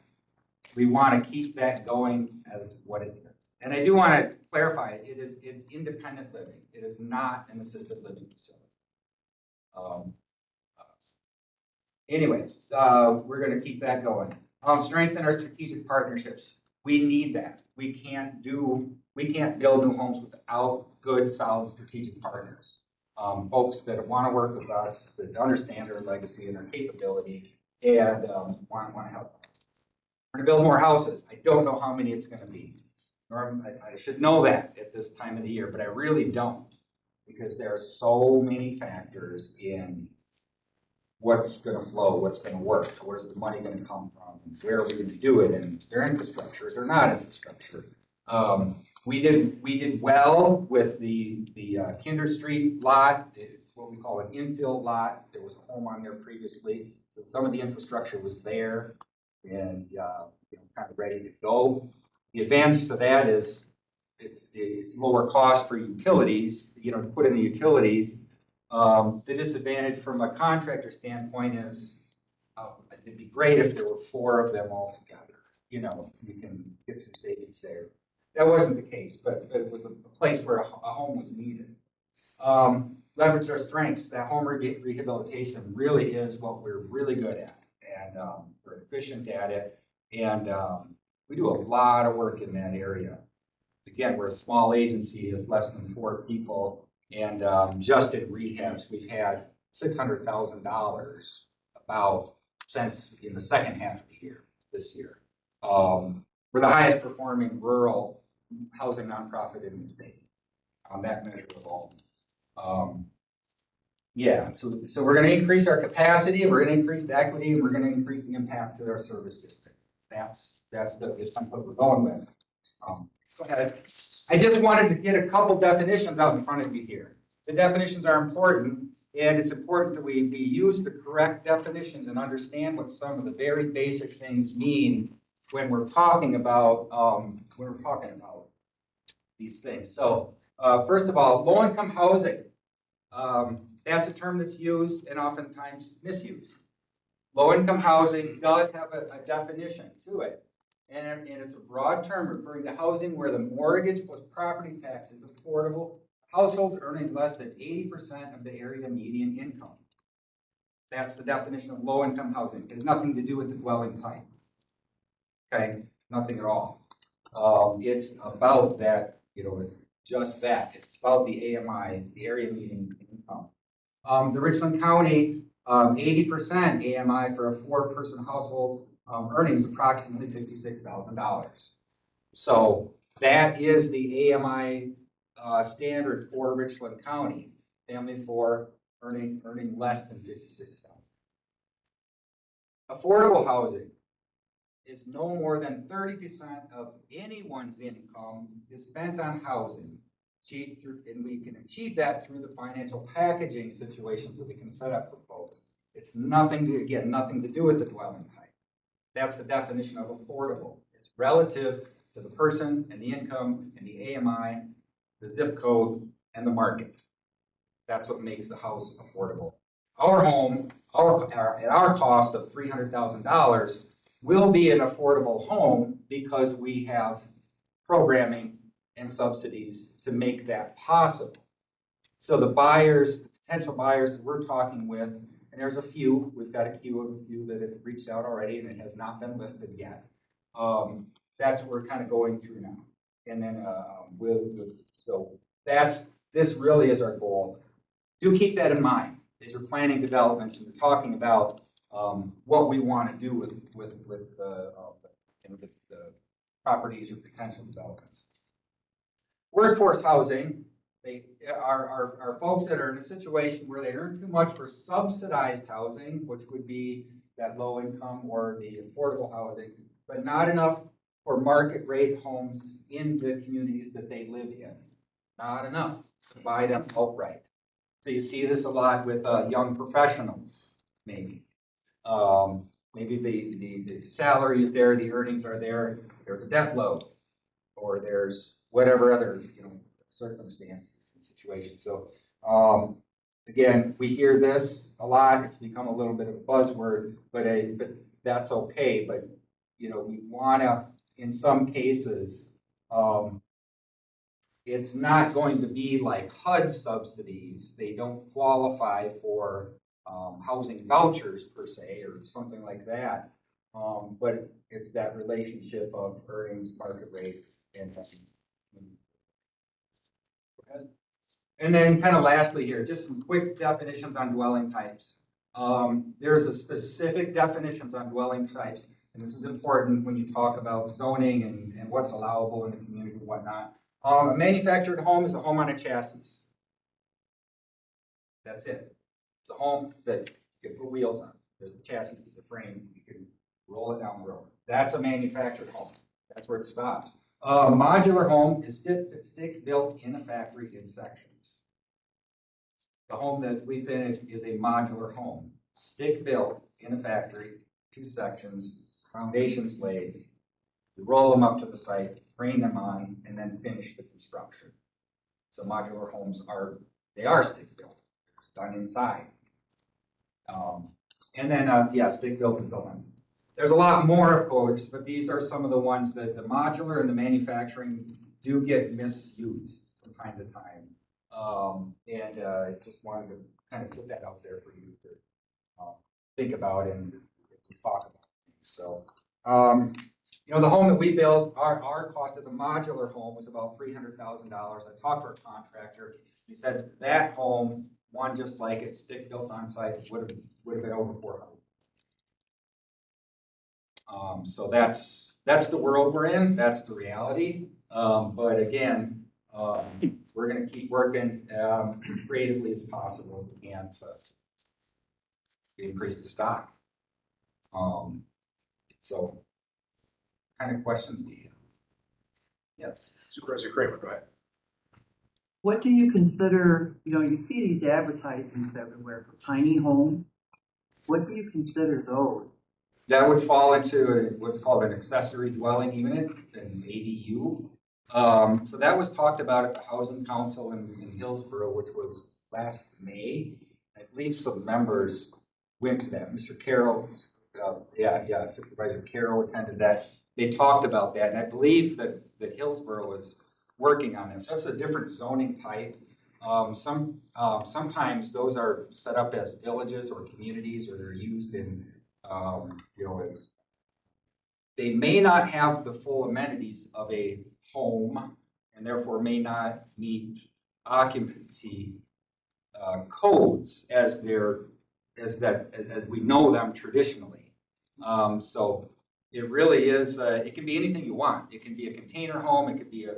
we want to keep that going as what it is. And I do want to clarify, it's independent living. It is not an assisted living facility. Anyways, we're going to keep that going. Strengthen our strategic partnerships. We need that. We can't build new homes without good, solid strategic partners. Folks that want to work with us, that understand our legacy and our capability, and want to help. We're going to build more houses. I don't know how many it's going to be. I should know that at this time of the year, but I really don't, because there are so many factors in what's going to flow, what's going to work, where's the money going to come from, and where are we going to do it, and is there infrastructure, is there not infrastructure? We did well with the Kinder Street lot. It's what we call an infill lot. There was a home on there previously, so some of the infrastructure was there and kind of ready to go. The advantage to that is it's lower cost for utilities, to put in the utilities. The disadvantage from a contractor standpoint is it'd be great if there were 4 of them all together. You can get some savings there. That wasn't the case, but it was a place where a home was needed. Leverage our strengths. That home rehabilitation really is what we're really good at, and we're efficient at it, and we do a lot of work in that area. Again, we're a small agency of less than 4 people. And just in rehabs, we've had $600,000 about since in the second half of the year, this year. We're the highest performing rural housing nonprofit in the state on that measure alone. So we're going to increase our capacity, we're going to increase the equity, and we're going to increase the impact to our service district. That's what we're going with. Go ahead. I just wanted to get a couple definitions out in front of you here. The definitions are important, and it's important that we use the correct definitions and understand what some of the very basic things mean when we're talking about these things. So, first of all, low-income housing. That's a term that's used and oftentimes misused. Low-income housing does have a definition to it. And it's a broad term referring to housing where the mortgage plus property tax is affordable. Households earning less than 80% of the area median income. That's the definition of low-income housing. It has nothing to do with the dwelling type. Okay, nothing at all. It's about that, just that. It's about the AMI, the area median income. The Richland County, 80% AMI for a 4-person household. Earnings approximately $56,000. So that is the AMI standard for Richland County. Family 4 earning less than $56,000. Affordable housing is no more than 30% of anyone's income is spent on housing. And we can achieve that through the financial packaging situations that we can set up for folks. It's nothing to do with the dwelling type. That's the definition of affordable. It's relative to the person and the income and the AMI, the zip code, and the market. That's what makes the house affordable. Our home, at our cost of $300,000, will be an affordable home because we have programming and subsidies to make that possible. So the potential buyers that we're talking with, and there's a few, we've got a queue of a few that have reached out already and it has not been listed yet. That's what we're kind of going through now. And then this really is our goal. Do keep that in mind as you're planning developments and you're talking about what we want to do with the properties or potential developments. Workforce housing. They are folks that are in a situation where they earn too much for subsidized housing, which would be that low income or the affordable housing, but not enough for market rate homes in the communities that they live in. Not enough to buy them outright. So you see this a lot with young professionals, maybe. maybe the salary is there, the earnings are there, there's a debt load, or there's whatever other, circumstances and situations. So, again, we hear this a lot. It's become a little bit of a buzzword, but that's okay. But, we wanna, in some cases, it's not going to be like HUD subsidies. They don't qualify for housing vouchers per se or something like that. But it's that relationship of earnings, market rate, and and then kind of lastly here, just some quick definitions on dwelling types. There's a specific definitions on dwelling types, and this is important when you talk about zoning and what's allowable in the community and whatnot. A manufactured home is a home on a chassis. That's it. It's a home that you can put wheels on. There's a chassis, there's a frame, you can roll it down the road. That's a manufactured home. That's where it stops. Modular home is stick built in a factory in sections. The home that we finished is a modular home, stick built in a factory, 2 sections, foundations laid. You roll them up to the site, frame them on, and then finish the construction. So modular homes are stick built. It's done inside. And then, stick built is built. There's a lot more, of course, but these are some of the ones that the modular and the manufacturing do get misused from time to time. I just wanted to kind of put that out there for you to think about and talk about. So, the home that we built, our cost as a modular home was about $300,000. I talked to our contractor. He said that home, one just like it, stick built on site, would have been over $400,000. So that's the world we're in. That's the reality. But again, we're going to keep working as creatively as possible if we can to increase the stock. So, what kind of questions do you have? Yes. Supervisor Kramer, go ahead. What do you consider, you see these advertisements everywhere for tiny home. What do you consider those? That would fall into what's called an accessory dwelling unit, an ADU. So that was talked about at the Housing Council in Hillsborough, which was last May. I believe some members went to that. Mr. Carroll, Supervisor Carroll attended that. They talked about that, and I believe that Hillsborough was working on this. That's a different zoning type. Sometimes those are set up as villages or communities, or they're used in, as they may not have the full amenities of a home, and therefore may not meet occupancy codes as we know them traditionally. So it really is. It can be anything you want. It can be a container home. It could be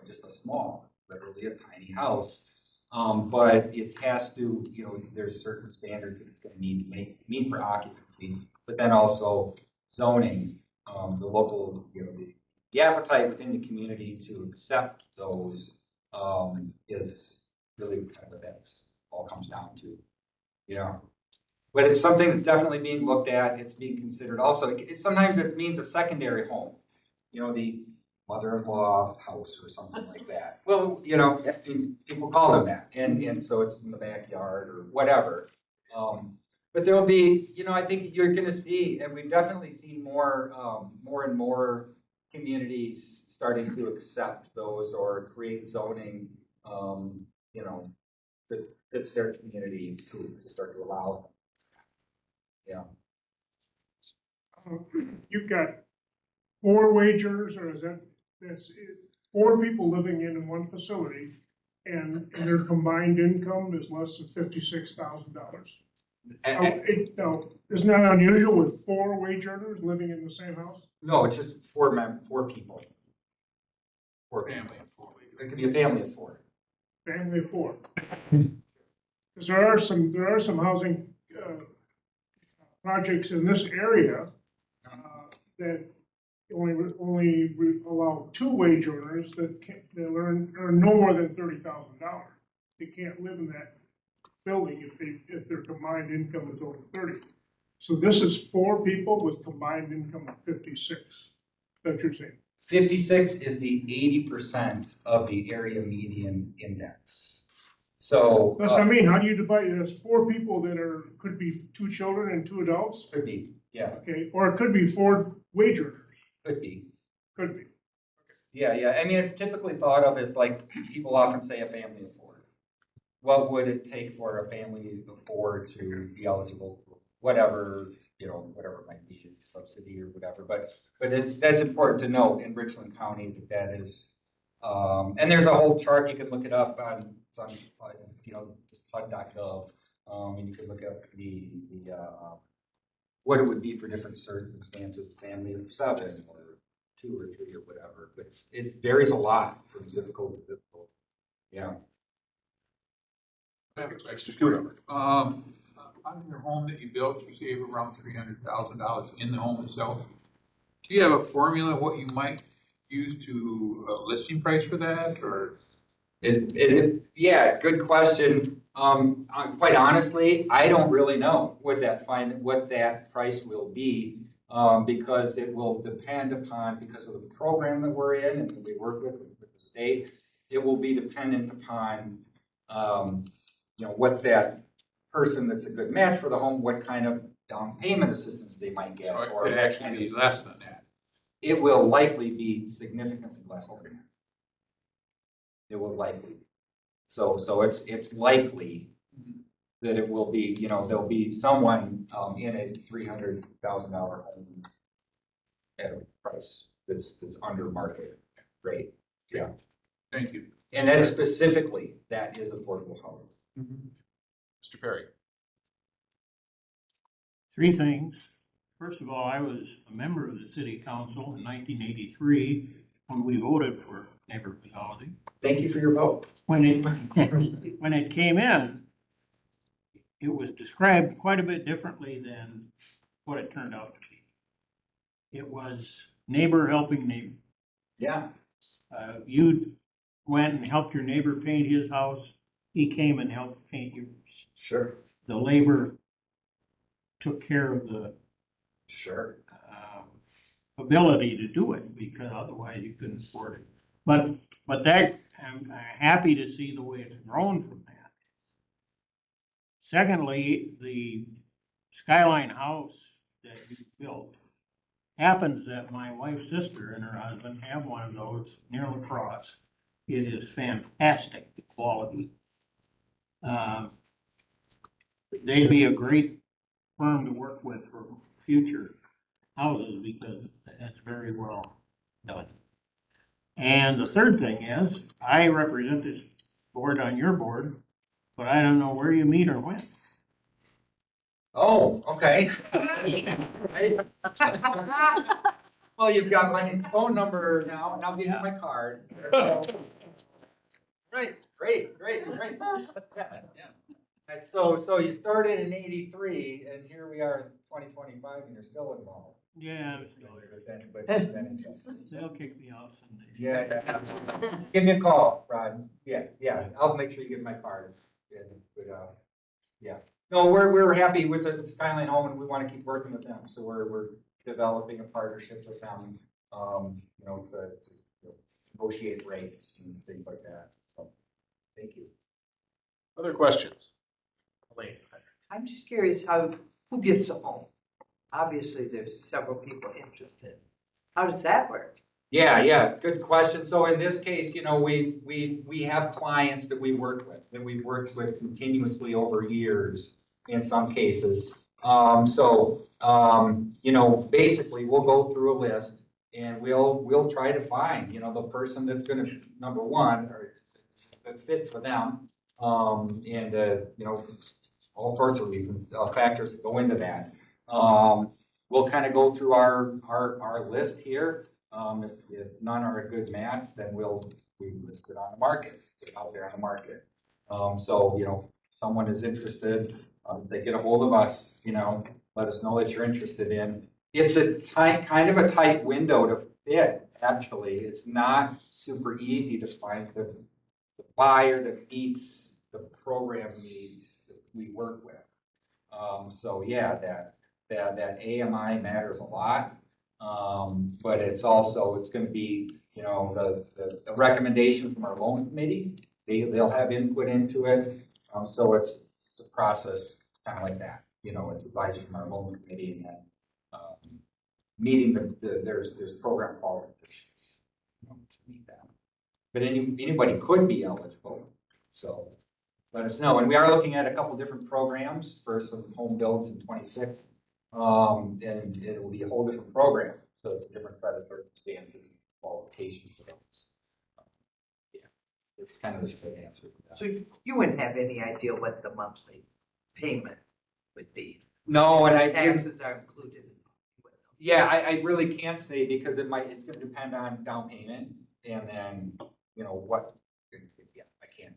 just a small, literally a tiny house. But it has to, there's certain standards that it's going to need to meet for occupancy, but then also zoning, the local, the appetite within the community to accept those is really kind of what that's all comes down to, But it's something that's definitely being looked at. It's being considered. Also, sometimes it means a secondary home, the mother-in-law house or something like that. Well, people call them that, and so it's in the backyard or whatever. But there'll be, I think you're going to see, and we've definitely seen more and more communities starting to accept those or create zoning, that fits their community to start to allow them. Yeah. You've got 4 wagers, or is that's 4 people living in one facility, and their combined income is less than $56,000. Now, isn't that unusual with 4 wage earners living in the same house? No, it's just 4 people. 4 family of 4. It could be a family of 4. Family of 4. Because there are some housing projects in this area that only allow 2 wage earners that earn no more than $30,000. They can't live in that building if their combined income is over 30. So this is 4 people with combined income of 56, that you're saying? 56 is the 80% of the area median index. So. That's what I mean, how do you divide it? There's 4 people that could be 2 children and 2 adults? Could be, yeah, Okay, or it could be 4 wage earners, could be. could be. Yeah. I mean, it's typically thought of as like, people often say a family of 4. What would it take for a family of 4 to be eligible for whatever, whatever it might be, subsidy or whatever. But that's important to note in Richland County that is, and there's a whole chart, you can look it up on just HUD.gov, and you can look up the what it would be for different circumstances, family of 7 or 2 or 3 or whatever. But it varies a lot from zip code to zip code. Yeah. I have a question for you. On your home that you built, you save around $300,000 in the home itself. Do you have a formula what you might use to listing price for that, or? Yeah, good question. Quite honestly, I don't really know what that price will be, because it will depend upon, because of the program that we're in and that we work with the state, it will be dependent upon, what that person that's a good match for the home, what kind of down payment assistance they might get. So it or could what actually kind be of- less than that. It will likely be significantly less than that. It will likely be. So it's likely that it will be, there'll be someone in a $300,000 home at a price that's under market rate. Yeah. Thank you. And then specifically, that is affordable housing. Mr. Perry. 3 things. First of all, I was a member of the city council in 1983 when we voted for neighborhood housing. Thank you for your vote. When it came in, it was described quite a bit differently than what it turned out to be. It was neighbor helping neighbor. Yeah. You went and helped your neighbor paint his house. He came and helped paint yours. Sure. The labor took care of the Sure. ability to do it, because otherwise you couldn't afford it. But that, I'm happy to see the way it's grown from that. Secondly, the skyline house that you built, happens that my wife's sister and her husband have one of those near La Crosse. It is fantastic, the quality. They'd be a great firm to work with for future houses, because that's very well done. And the third thing is, I represent this board on your board, but I don't know where you meet or when. Oh, okay. Well, you've got my phone number now, and I'll give you my card. Right, great. Yeah. And so you started in '83, and here we are in 2025, and you're still involved. Yeah, But they'll kick me off someday. yeah. Give me a call, Rod. Yeah, I'll make sure you get my cards. Yeah. No, we're happy with the Skyline Home, and we want to keep working with them. So we're developing a partnership with them, to negotiate rates and things like that. So, thank you. Other questions? I'm just curious who gets a home? Obviously, there's several people interested. How does that work? Yeah, good question. So in this case, we have clients that we work with, that we've worked with continuously over years in some cases. Basically we'll go through a list, and we'll try to find, the person that's gonna, number one, or a fit for them. All sorts of reasons, factors that go into that. We'll kind of go through our list here. If none are a good match, then we list it on the market, out there on the market. Someone is interested, they get a hold of us, let us know that you're interested in. It's a kind of a tight window to fit, actually. It's not super easy to find the buyer that meets the program needs that we work with. that AMI matters a lot. But it's also, it's gonna be, you know, the recommendation from our loan committee, they'll have input into it. So it's a process kind of like that, you know, it's advice from our loan committee and then, meeting there's program qualifications, you know, to meet that. But anybody could be eligible, so let us know. And we are looking at a couple different programs for some home builds in 26. And it will be a whole different program, so it's a different set of circumstances and qualifications for those. Yeah, it's kind of a straight answer to that. So you wouldn't have any idea what the monthly payment would be? No, and Taxes are included. Yeah, I really can't say because it's gonna depend on down payment and then, you know, what, yeah, I can't.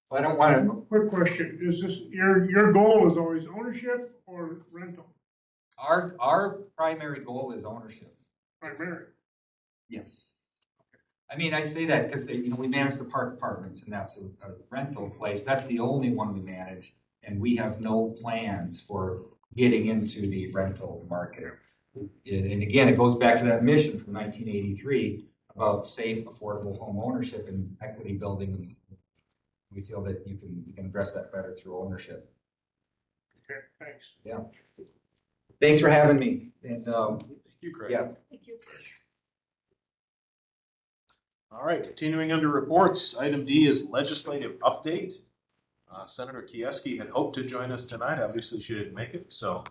Well, I don't want to. Quick question, is this, your goal is always ownership or rental? Our primary goal is ownership. Primary. Yes. I mean, I say that because, you know, we manage the park apartments and that's a rental place. That's the only one we manage. And we have no plans for getting into the rental market. And again, it goes back to that mission from 1983 about safe, affordable home ownership and equity building. We feel that you can address that better through ownership. Okay, thanks. Yeah. Thanks for having me. And Thank you, Craig. yeah. Thank you. All right, continuing under reports, item D is legislative update. Senator Kieski had hoped to join us tonight. Obviously, she didn't make it, so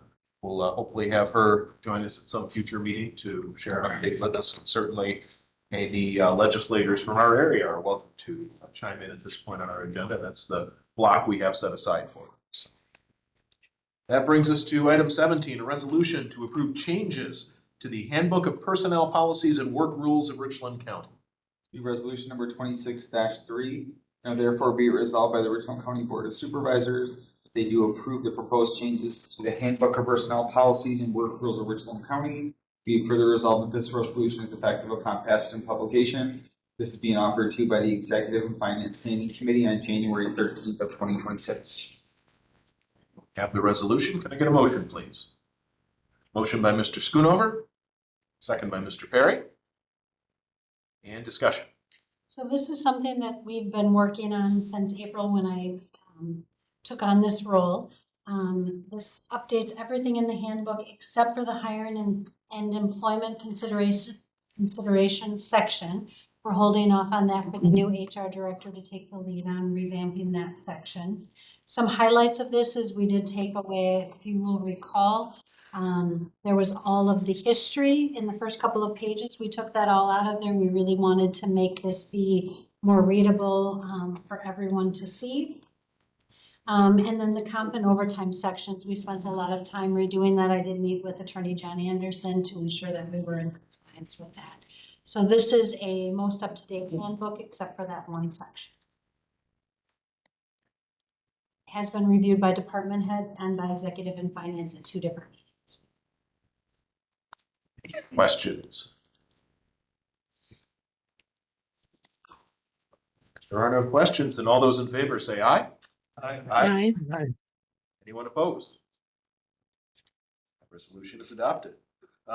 we'll hopefully have her join us at some future meeting to share an update with us. And certainly, the legislators from our area are welcome to chime in at this point on our agenda. That's the block we have set aside for them. So that brings us to item 17, a resolution to approve changes to the Handbook of Personnel Policies and Work Rules of Richland County. Be resolution number 26-3. Now therefore be it resolved by the Richland County Board of Supervisors that they do approve the proposed changes to the Handbook of Personnel Policies and Work Rules of Richland County. Be it further resolved that this resolution is effective upon passage and publication. This is being offered to you by the Executive and Finance Standing Committee on January 13th of 2026. Have the resolution. Can I get a motion, please? Motion by Mr. Schoonover, second by Mr. Perry. And discussion. So this is something that we've been working on since April when I took on this role. This updates everything in the handbook except for the hiring and employment consideration section. We're holding off on that for the new HR director to take the lead on revamping that section. Some highlights of this is we did take away, if you will recall, there was all of the history in the first couple of pages. We took that all out of there. We really wanted to make this be more readable for everyone to see. And then the comp and overtime sections, we spent a lot of time redoing that. I did meet with Attorney John Anderson to ensure that we were in compliance with that. So this is a most up-to-date handbook except for that one section. It has been reviewed by department heads and by executive and finance at 2 different meetings. Questions? If there are no questions, then all those in favor say aye. Aye. Anyone opposed? Resolution is adopted.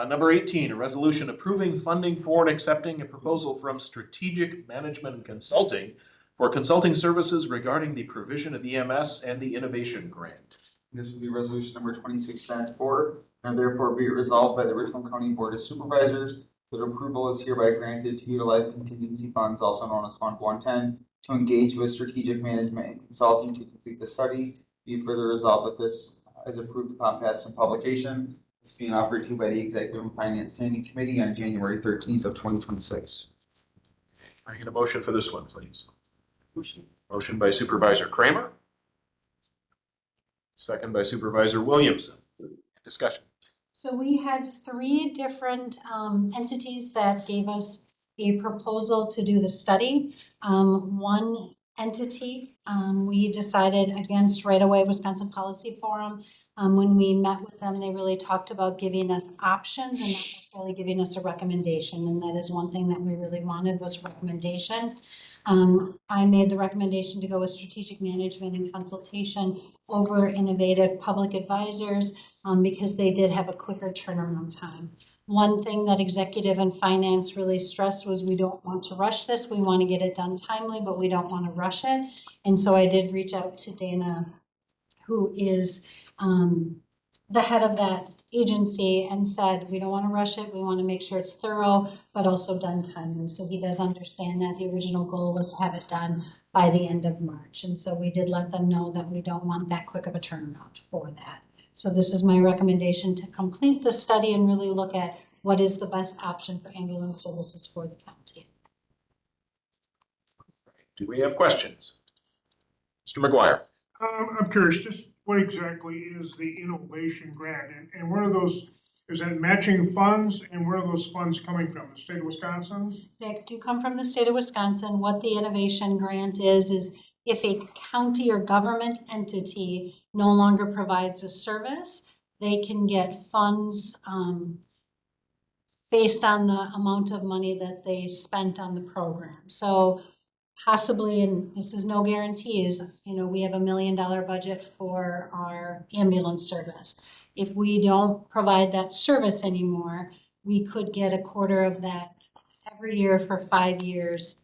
Number 18, a resolution approving funding for and accepting a proposal from Strategic Management Consulting for consulting services regarding the provision of EMS and the Innovation Grant. This will be resolution number 26-4. Now therefore be it resolved by the Richland County Board of Supervisors that approval is hereby granted to utilize contingency funds, also known as Fund 110, to engage with Strategic Management and Consulting to complete the study. Be further resolved that this is approved upon passage and publication. This being offered to you by the Executive and Finance Standing Committee on January 13th of 2026. Can I get a motion for this one, please? Motion by Supervisor Kramer. Second by Supervisor Williamson. Discussion. So we had 3 different entities that gave us a proposal to do the study. One entity we decided against right away, Wisconsin Policy Forum. When we met with them, they really talked about giving us options and not necessarily giving us a recommendation. And that is one thing that we really wanted was a recommendation. I made the recommendation to go with strategic management and consultation over innovative public advisors because they did have a quicker turnaround time. One thing that executive and finance really stressed was we don't want to rush this. We want to get it done timely, but we don't want to rush it. And so I did reach out to Dana, who is the head of that agency, and said, we don't want to rush it. We want to make sure it's thorough, but also done timely. So he does understand that the original goal was to have it done by the end of March. And so we did let them know that we don't want that quick of a turnaround for that. So this is my recommendation to complete the study and really look at what is the best option for ambulance services for the county. Do we have questions? Mr. McGuire. I'm curious, just what exactly is the innovation grant, and where are those, is that matching funds, and where are those funds coming from, the state of Wisconsin? They do come from the state of Wisconsin. What the innovation grant is if a county or government entity no longer provides a service, they can get funds based on the amount of money that they spent on the program. So possibly, and this is no guarantees, we have $1 million budget for our ambulance service. If we don't provide that service anymore, we could get a quarter of that every year for 5 years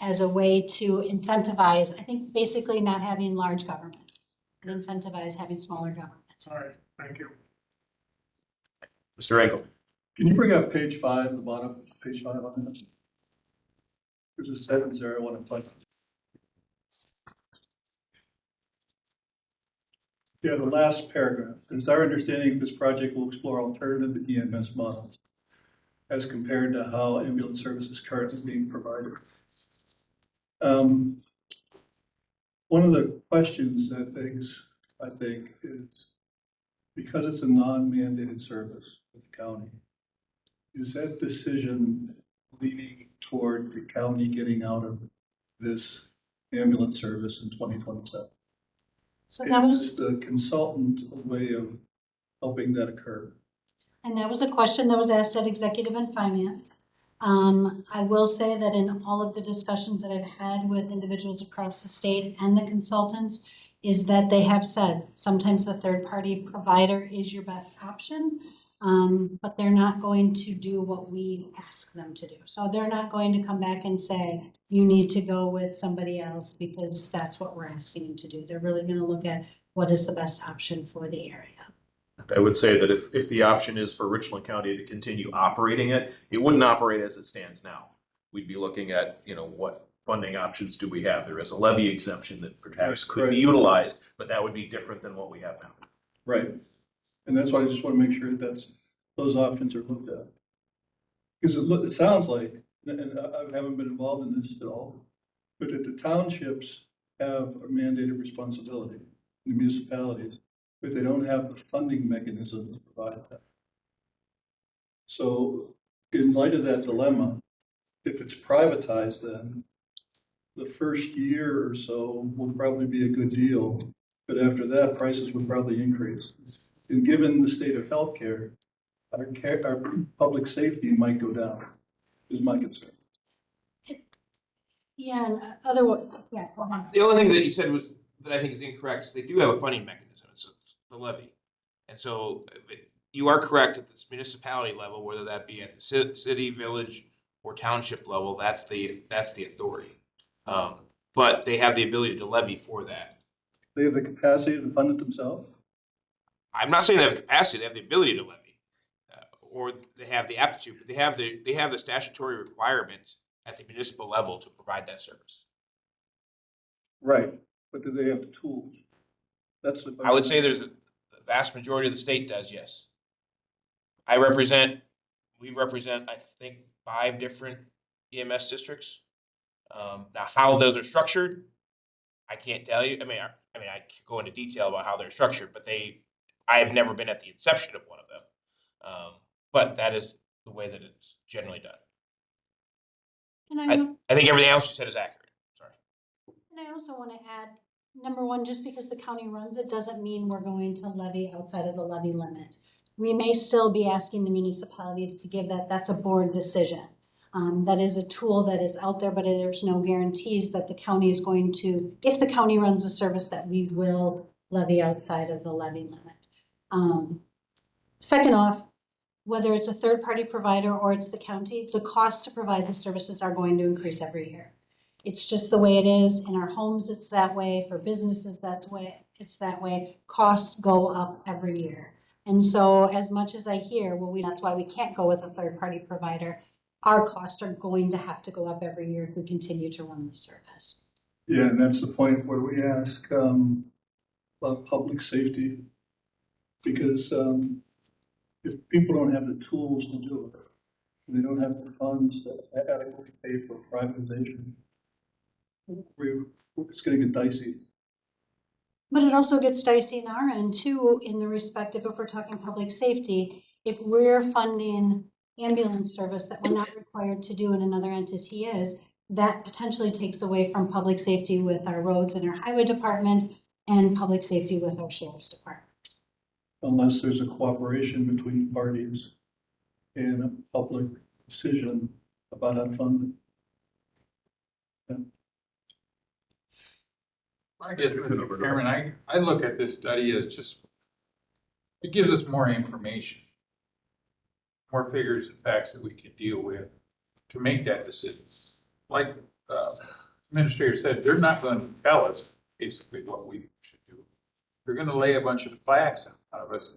as a way to incentivize, I think basically not having large government, and incentivize having smaller government. All right, thank you. Mr. Engel. Can you bring up page 5, the bottom, page 5 on that? There's a 701 in place. Yeah, the last paragraph. It's our understanding this project will explore alternative EMS models as compared to how ambulance service is currently being provided. One of the questions that begs, I think, is because it's a non-mandated service with the county, is that decision leaning toward the county getting out of this ambulance service in 2027? So that was, Is the consultant a way of helping that occur? and that was a question that was asked at executive and finance. I will say that in all of the discussions that I've had with individuals across the state and the consultants is that they have said sometimes the third party provider is your best option. But they're not going to do what we ask them to do. So they're not going to come back and say, you need to go with somebody else because that's what we're asking you to do. They're really going to look at what is the best option for the area. I would say that if the option is for Richland County to continue operating it, it wouldn't operate as it stands now. We'd be looking at, what funding options do we have? There is a levy exemption that perhaps could be utilized, but that would be different than what we have now. Right. And that's why I just want to make sure that those options are looked at. Because it sounds like, and I haven't been involved in this at all, but that the townships have a mandated responsibility, the municipalities, but they don't have the funding mechanism to provide that. So in light of that dilemma, if it's privatized, then the first year or so will probably be a good deal, but after that, prices would probably increase. And given the state of healthcare, our public safety might go down, is my concern. Yeah, and yeah, go ahead. The only thing that you said was that I think is incorrect is they do have a funding mechanism. It's the levy. And so you are correct at this municipality level, whether that be at the city, village, or township level, that's the authority. But they have the ability to levy for that. They have the capacity to fund it themselves? I'm not saying they have the capacity, they have the ability to levy. Or they have the aptitude, but they have the statutory requirement at the municipal level to provide that service. Right, but do they have the tools? That's the. I would say the vast majority of the state does, yes. We represent, I think, 5 different EMS districts. Now, how those are structured, I can't tell you. I mean, I could go into detail about how they're structured, but I have never been at the inception of one of them. But that is the way that it's generally done. And I think everything else you said is accurate. Sorry. And I also want to add, number one, just because the county runs it doesn't mean we're going to levy outside of the levy limit. We may still be asking the municipalities to give that. That's a board decision. That is a tool that is out there, but there's no guarantees that the county is going to, if the county runs a service, that we will levy outside of the levy limit. Second off, whether it's a third-party provider or it's the county, the cost to provide the services are going to increase every year. It's just the way it is. In our homes, it's that way. For businesses, it's that way. Costs go up every year. And so as much as I hear, well, that's why we can't go with a third-party provider, our costs are going to have to go up every year if we continue to run the service. Yeah, and that's the point where we ask, about public safety. Because, if people don't have the tools to do it, and they don't have the funds that adequately pay for privatization, it's gonna get dicey. But it also gets dicey in our end too, in the respect of if we're talking public safety, if we're funding ambulance service that we're not required to do and another entity is, that potentially takes away from public safety with our roads and our highway department and public safety with our sheriff's department. Unless there's a cooperation between parties and a public decision about unfunded. I guess, Mr. Chairman, I look at this study as just, it gives us more information, more figures and facts that we can deal with to make that decision. Like Administrator said, they're not going to tell us basically what we should do. They're going to lay a bunch of facts out of us.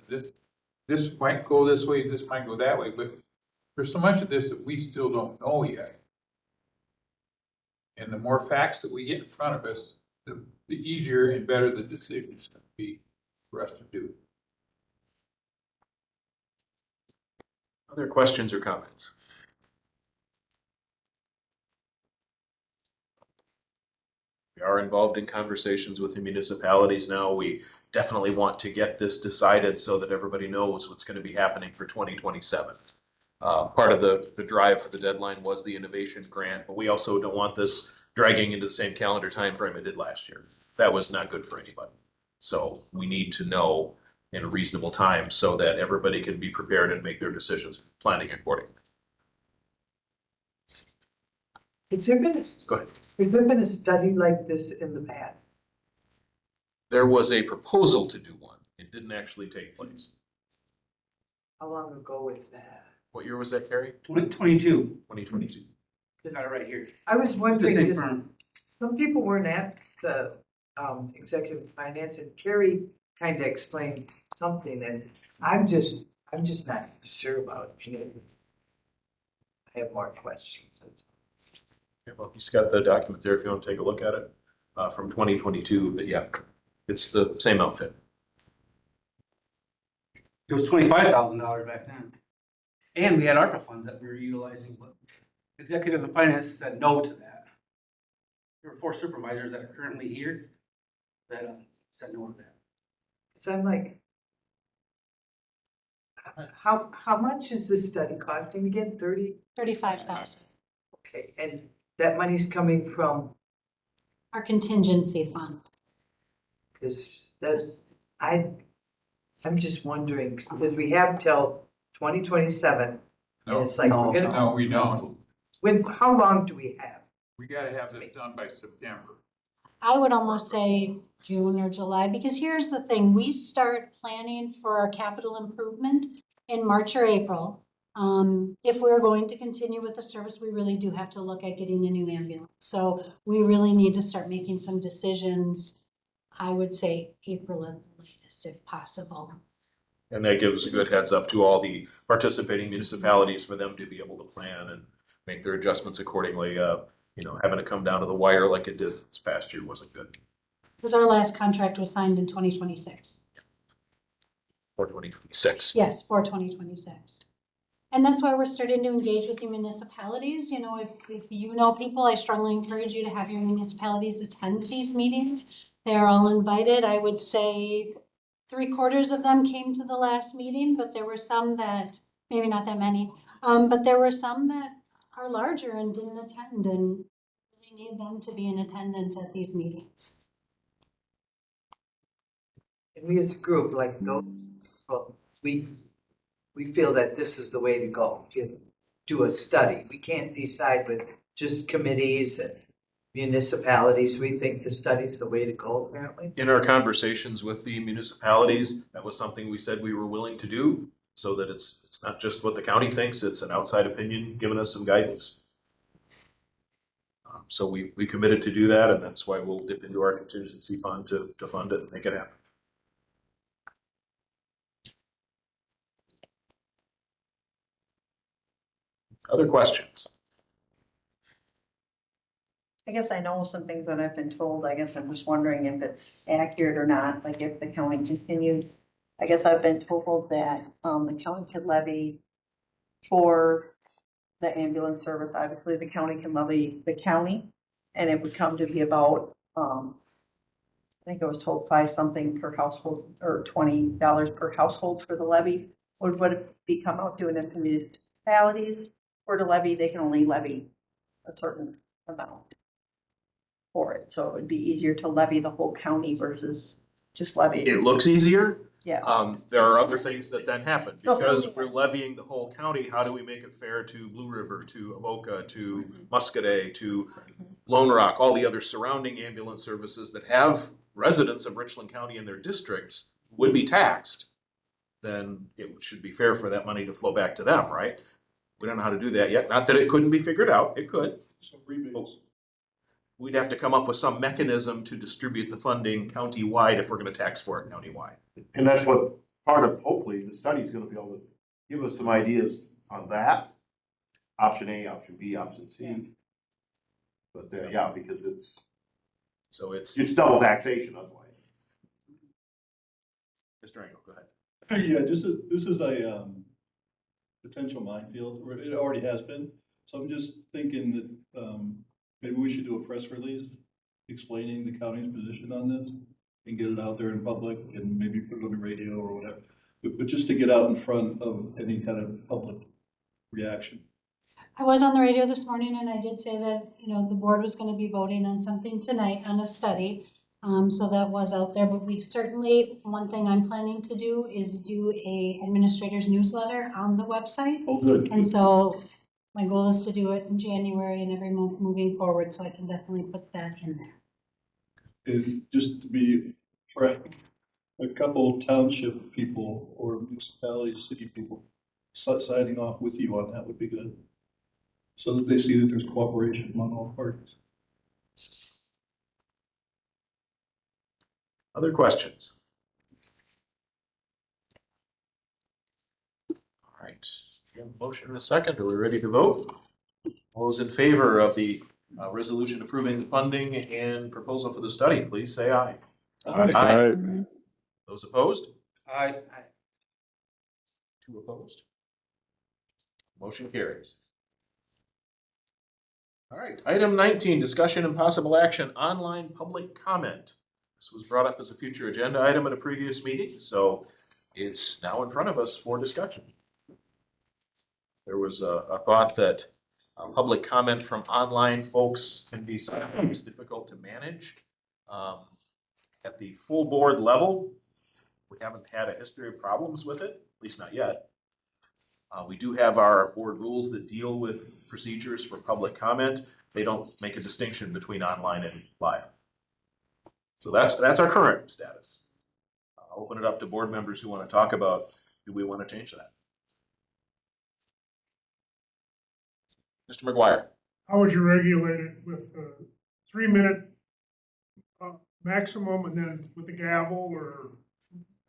This might go this way, this might go that way, but there's so much of this that we still don't know yet. And the more facts that we get in front of us, the easier and better the decision is going to be for us to do. Other questions or comments? We are involved in conversations with the municipalities now. We definitely want to get this decided so that everybody knows what's going to be happening for 2027. Part of the drive for the deadline was the innovation grant, but we also don't want this dragging into the same calendar timeframe it did last year. That was not good for anybody. So we need to know in a reasonable time so that everybody can be prepared and make their decisions planning accordingly. Has there been Go ahead. has there been a study like this in the past? There was a proposal to do one. It didn't actually take place. How long ago was that? What year was that, Carrie? 2022. 2022. Got it right here. I was The wondering, same because firm. some people weren't at the executive finance, and Carrie kind of explained something, and I'm just not sure about it. I have more questions. Yeah, well, he's got the document there if you want to take a look at it from 2022. But yeah, it's the same outfit. It was $25,000 back then. And we had ARPA funds that we were utilizing, but executive and finance said no to that. There were 4 supervisors that are currently here that said no to that. So I'm like, how much is this study costing again? 35,000. Okay, and that money's coming from, Our contingency fund. because I'm just wondering, because we have till 2027. No, It's like, we're gonna, no, we don't. how long do we have? We got to have this done by September. I would almost say June or July, because here's the thing, we start planning for our capital improvement in March or April. If we're going to continue with the service, we really do have to look at getting a new ambulance. So we really need to start making some decisions, I would say April at the latest, if possible. And that gives a good heads up to all the participating municipalities for them to be able to plan and make their adjustments accordingly. Having it come down to the wire like it did this past year wasn't good. Because our last contract was signed in 2026. For 2026. Yes, for 2026. And that's why we're starting to engage with the municipalities. If you know people, I strongly encourage you to have your municipalities attend these meetings. They're all invited. I would say 3/4 of them came to the last meeting, but there were some that, maybe not that many, but there were some that are larger and didn't attend, and we need them to be in attendance at these meetings. And we as a group, like, we feel that this is the way to go. do a study. We can't decide with just committees and municipalities. We think the study's the way to go, apparently. In our conversations with the municipalities, that was something we said we were willing to do, so that it's not just what the county thinks, it's an outside opinion giving us some guidance. So we committed to do that, and that's why we'll dip into our contingency fund to fund it and make it happen. Other questions? I guess I know some things that I've been told. I guess I'm just wondering if it's accurate or not, like if the county continues. I guess I've been told that, the county could levy for the ambulance service. Obviously, the county can levy the county, and it would come to be about, I think I was told 5 something per household, or $20 per household for the levy. Would it be come out doing it for municipalities, or to levy, they can only levy a certain amount for it, so it would be easier to levy the whole county versus just levy. It looks easier. Yeah. There are other things that then happen, So because for- we're levying the whole county. How do we make it fair to Blue River, to Avoca, to Muscadet, to Lone Rock, all the other surrounding ambulance services that have residents of Richland County in their districts would be taxed? Then it should be fair for that money to flow back to them, right? We don't know how to do that yet. Not that it couldn't be figured out, it could. So rebates. We'd have to come up with some mechanism to distribute the funding countywide if we're gonna tax for it countywide. And that's what part of, hopefully, the study's gonna be able to give us some ideas on that. Option A, option B, option C. But, yeah, because it's double taxation otherwise. Mr. Engel, go ahead. Yeah, this is a, potential minefield, or it already has been. So I'm just thinking that, maybe we should do a press release explaining the county's position on this and get it out there in public and maybe put it on the radio or whatever. But just to get out in front of any kind of public reaction. I was on the radio this morning and I did say that, the board was gonna be voting on something tonight on a study. So that was out there, but we certainly, one thing I'm planning to do is do a administrator's newsletter on the website. Oh, good. And so my goal is to do it in January and every month moving forward, so I can definitely put that in there. And just to be frank, a couple township people or municipality, city people signing off with you on that would be good. So that they see that there's cooperation among all parties. Other questions? All right, we have a motion and a second. Are we ready to vote? All those in favor of the resolution approving the funding and proposal for the study, please say aye. Aye. Those opposed? Aye. 2 opposed. Motion carries. All right, item 19, discussion and possible action, online public comment. This was brought up as a future agenda item at a previous meeting, so it's now in front of us for discussion. There was a thought that public comment from online folks can be sometimes difficult to manage. At the full board level, we haven't had a history of problems with it, at least not yet. We do have our board rules that deal with procedures for public comment. They don't make a distinction between online and live. So that's our current status. I'll open it up to board members who want to talk about, do we want to change that? Mr. McGuire. How would you regulate it with a 3-minute maximum and then with the gavel, or,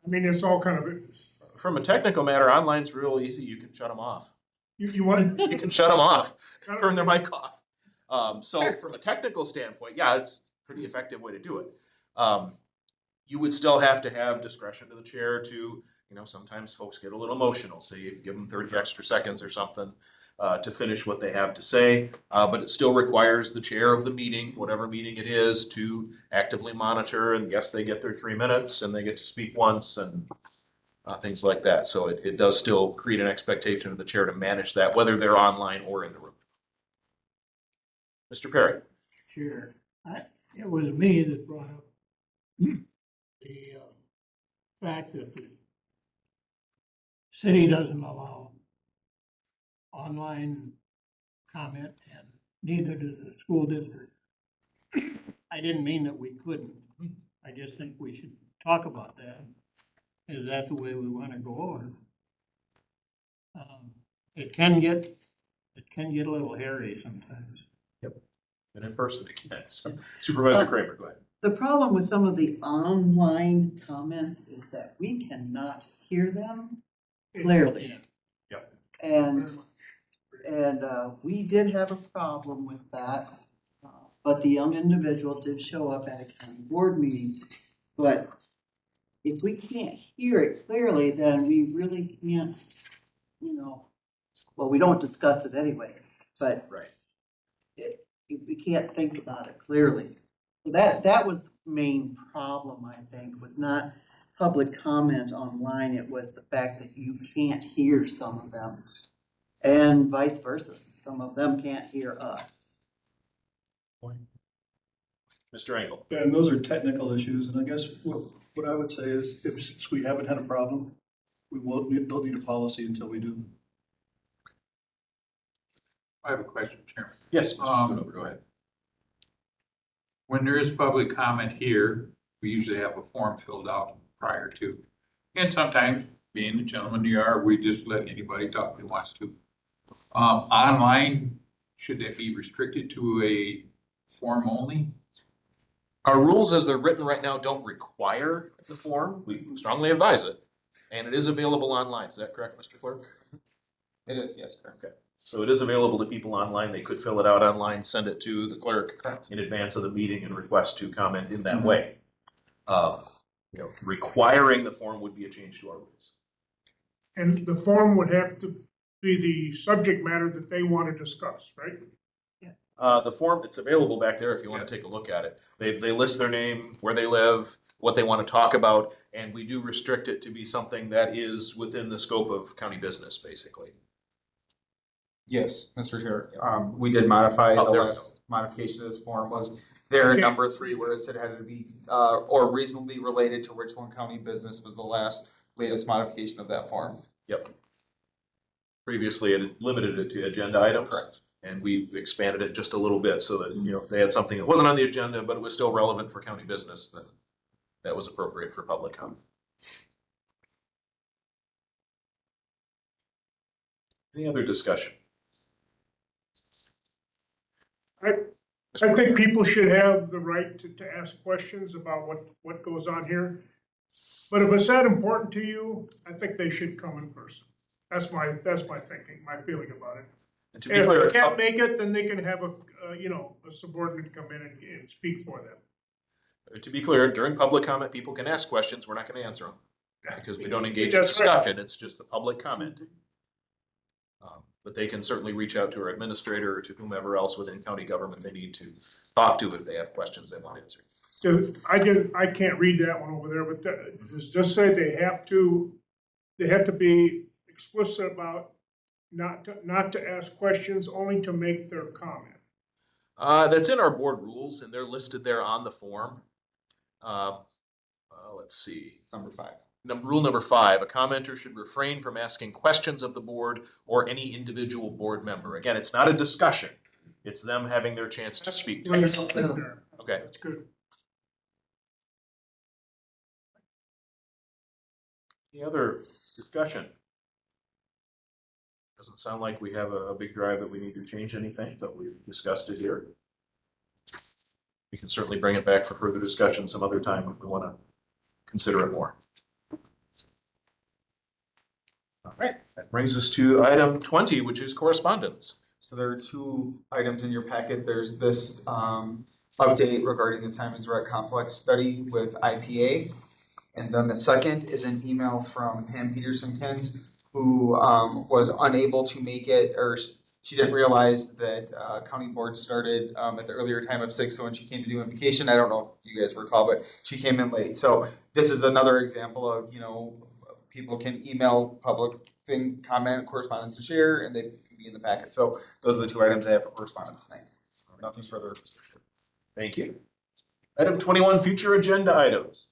I mean, it's all kind of. From a technical matter, online's real easy. You can shut them off. You want You can shut them off, turn their mic off. So from a technical standpoint, yeah, it's a pretty effective way to do it. You would still have to have discretion to the chair to, sometimes folks get a little emotional, so you give them 30 extra seconds or something to finish what they have to say. But it still requires the chair of the meeting, whatever meeting it is, to actively monitor, and yes, they get their 3 minutes and they get to speak once and things like that. So it does still create an expectation of the chair to manage that, whether they're online or in the room. Mr. Perry. Chair, it was me that brought up the fact that the city doesn't allow online comment, and neither does the school district. I didn't mean that we couldn't. I just think we should talk about that. Is that the way we want to go? Or it can get a little hairy sometimes. And in person again. So Supervisor Kramer, go ahead. The problem with some of the online comments is that we cannot hear them clearly. Yep. And we did have a problem with that. But the young individual did show up at a county board meeting. But if we can't hear it clearly, then we really can't, well, we don't discuss it anyway, but Right. we can't think about it clearly. So that was the main problem, I think, was not public comment online. It was the fact that you can't hear some of them, and vice versa. Some of them can't hear us. Mr. Engel. Yeah, and those are technical issues, and I guess what I would say is, since we haven't had a problem, don't need a policy until we do. I have a question, Chairman. Yes, Mr. Schoonover, go ahead. When there is public comment here, we usually have a form filled out prior to. And sometimes, being the gentleman you are, we just let anybody talk who wants to. Online, should that be restricted to a form only? Our rules as they're written right now don't require the form. We strongly advise it. And it is available online. Is that correct, Mr. Clerk? It is, yes, correct. Okay. So it is available to people online. They could fill it out online, send it to the clerk in advance of the meeting and request to comment in that way. Requiring the form would be a change to our rules. And the form would have to be the subject matter that they want to discuss, right? The form, it's available back there if you want to take a look at it. They list their name, where they live, what they want to talk about, and we do restrict it to be something that is within the scope of county business, basically. Yes, Mr. Chair, we did modify, the there we last modification of this form was there in number 3, where it said it had to be, or reasonably related to Richland County business was the latest modification of that form. Yep. Previously, it had limited it to agenda items. Correct. And we expanded it just a little bit so that, if they had something that wasn't on the agenda, but it was still relevant for county business, then that was appropriate for public comment. Any other discussion? I think people should have the right to ask questions about what goes on here. But if it's that important to you, I think they should come in person. That's my thinking, my feeling about it. And to be If clear, they can't make it, then they can have a subordinate come in and speak for them. To be clear, during public comment, people can ask questions. We're not going to answer them because we don't engage in That's right. discussion. It's just the public comment. But they can certainly reach out to our administrator or to whomever else within county government they need to talk to if they have questions they want answered. I can't read that one over there, but just say they have to be explicit about not to ask questions, only to make their comment. That's in our board rules, and they're listed there on the form. Let's see. It's number 5. Rule number 5, a commenter should refrain from asking questions of the board or any individual board member. Again, it's not a discussion. It's them having their chance to speak to us. Okay. That's good. Any other discussion? Doesn't sound like we have a big drive that we need to change anything, but we've discussed it here. We can certainly bring it back for further discussion some other time if we want to consider it more. All right, that brings us to item 20, which is correspondence. So there are 2 items in your packet. There's this update regarding the Simons Rec Complex study with IPA. And then the second is an email from Pam Peterson-Kins, who was unable to make it, or she didn't realize that county board started at the earlier time of 6, so when she came to do invocation, I don't know if you guys recall, but she came in late. So this is another example of, people can email public comment, correspondence to share, and they can be in the packet. So those are the 2 items I have for correspondence tonight. Nothing further. Thank you. Item 21, future agenda items.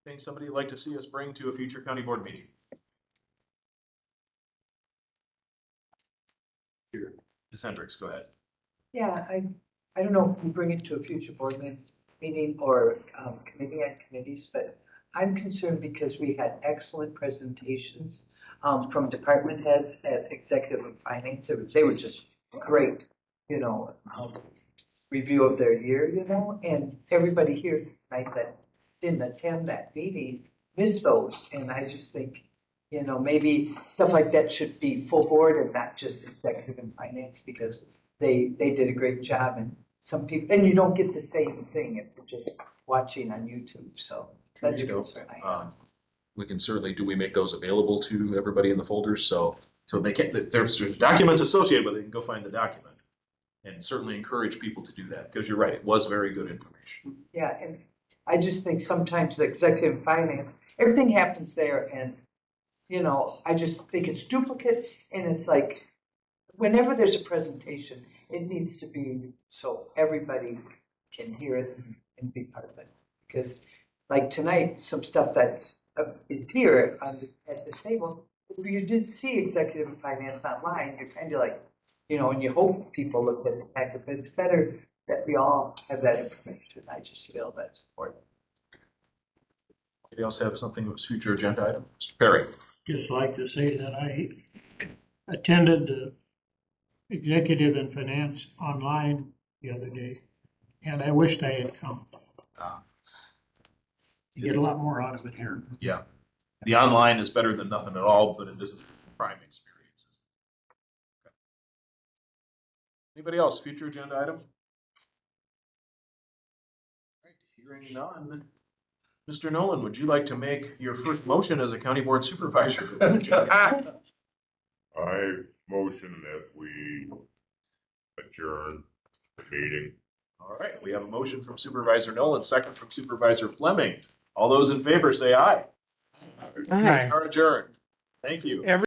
Anything somebody would like to see us bring to a future county board meeting? Here, Ms. Hendricks, go ahead. Yeah, I don't know if we bring it to a future board meeting or committee on committees, but I'm concerned because we had excellent presentations from department heads at executive and finance. They were just great, review of their year, and everybody here tonight that didn't attend that meeting missed those. And I just think, maybe stuff like that should be full board and not just executive and finance, because they did a great job, and some people, and you don't get the same thing if you're just watching on YouTube, so that's a concern I have. We can certainly, do we make those available to everybody in the folders? So they can, there's documents associated with it, you can go find the document. And certainly encourage people to do that, because you're right, it was very good information. Yeah, and I just think sometimes the executive and finance, everything happens there, and, I just think it's duplicate, and it's like, whenever there's a presentation, it needs to be so everybody can hear it and be part of it. Because like tonight, some stuff that is here at the table, if you did see executive and finance online, you're kind of like, and you hope people look at the packet, but it's better that we all have that information. I just feel that's important. Anybody else have something that was future agenda item? Mr. Perry. Just like to say that I attended the executive and finance online the other day, and I wished I had come. You get a lot more out of it here. Yeah. The online is better than nothing at all, but it isn't prime experiences. Okay. Anybody else? Future agenda item? All right, hearing none. Mr. Nolan, would you like to make your first motion as a county board supervisor? I motion that we adjourn the meeting. All right, we have a motion from Supervisor Nolan, second from Supervisor Fleming. All those in favor say aye. Aye. We are adjourned. Thank you.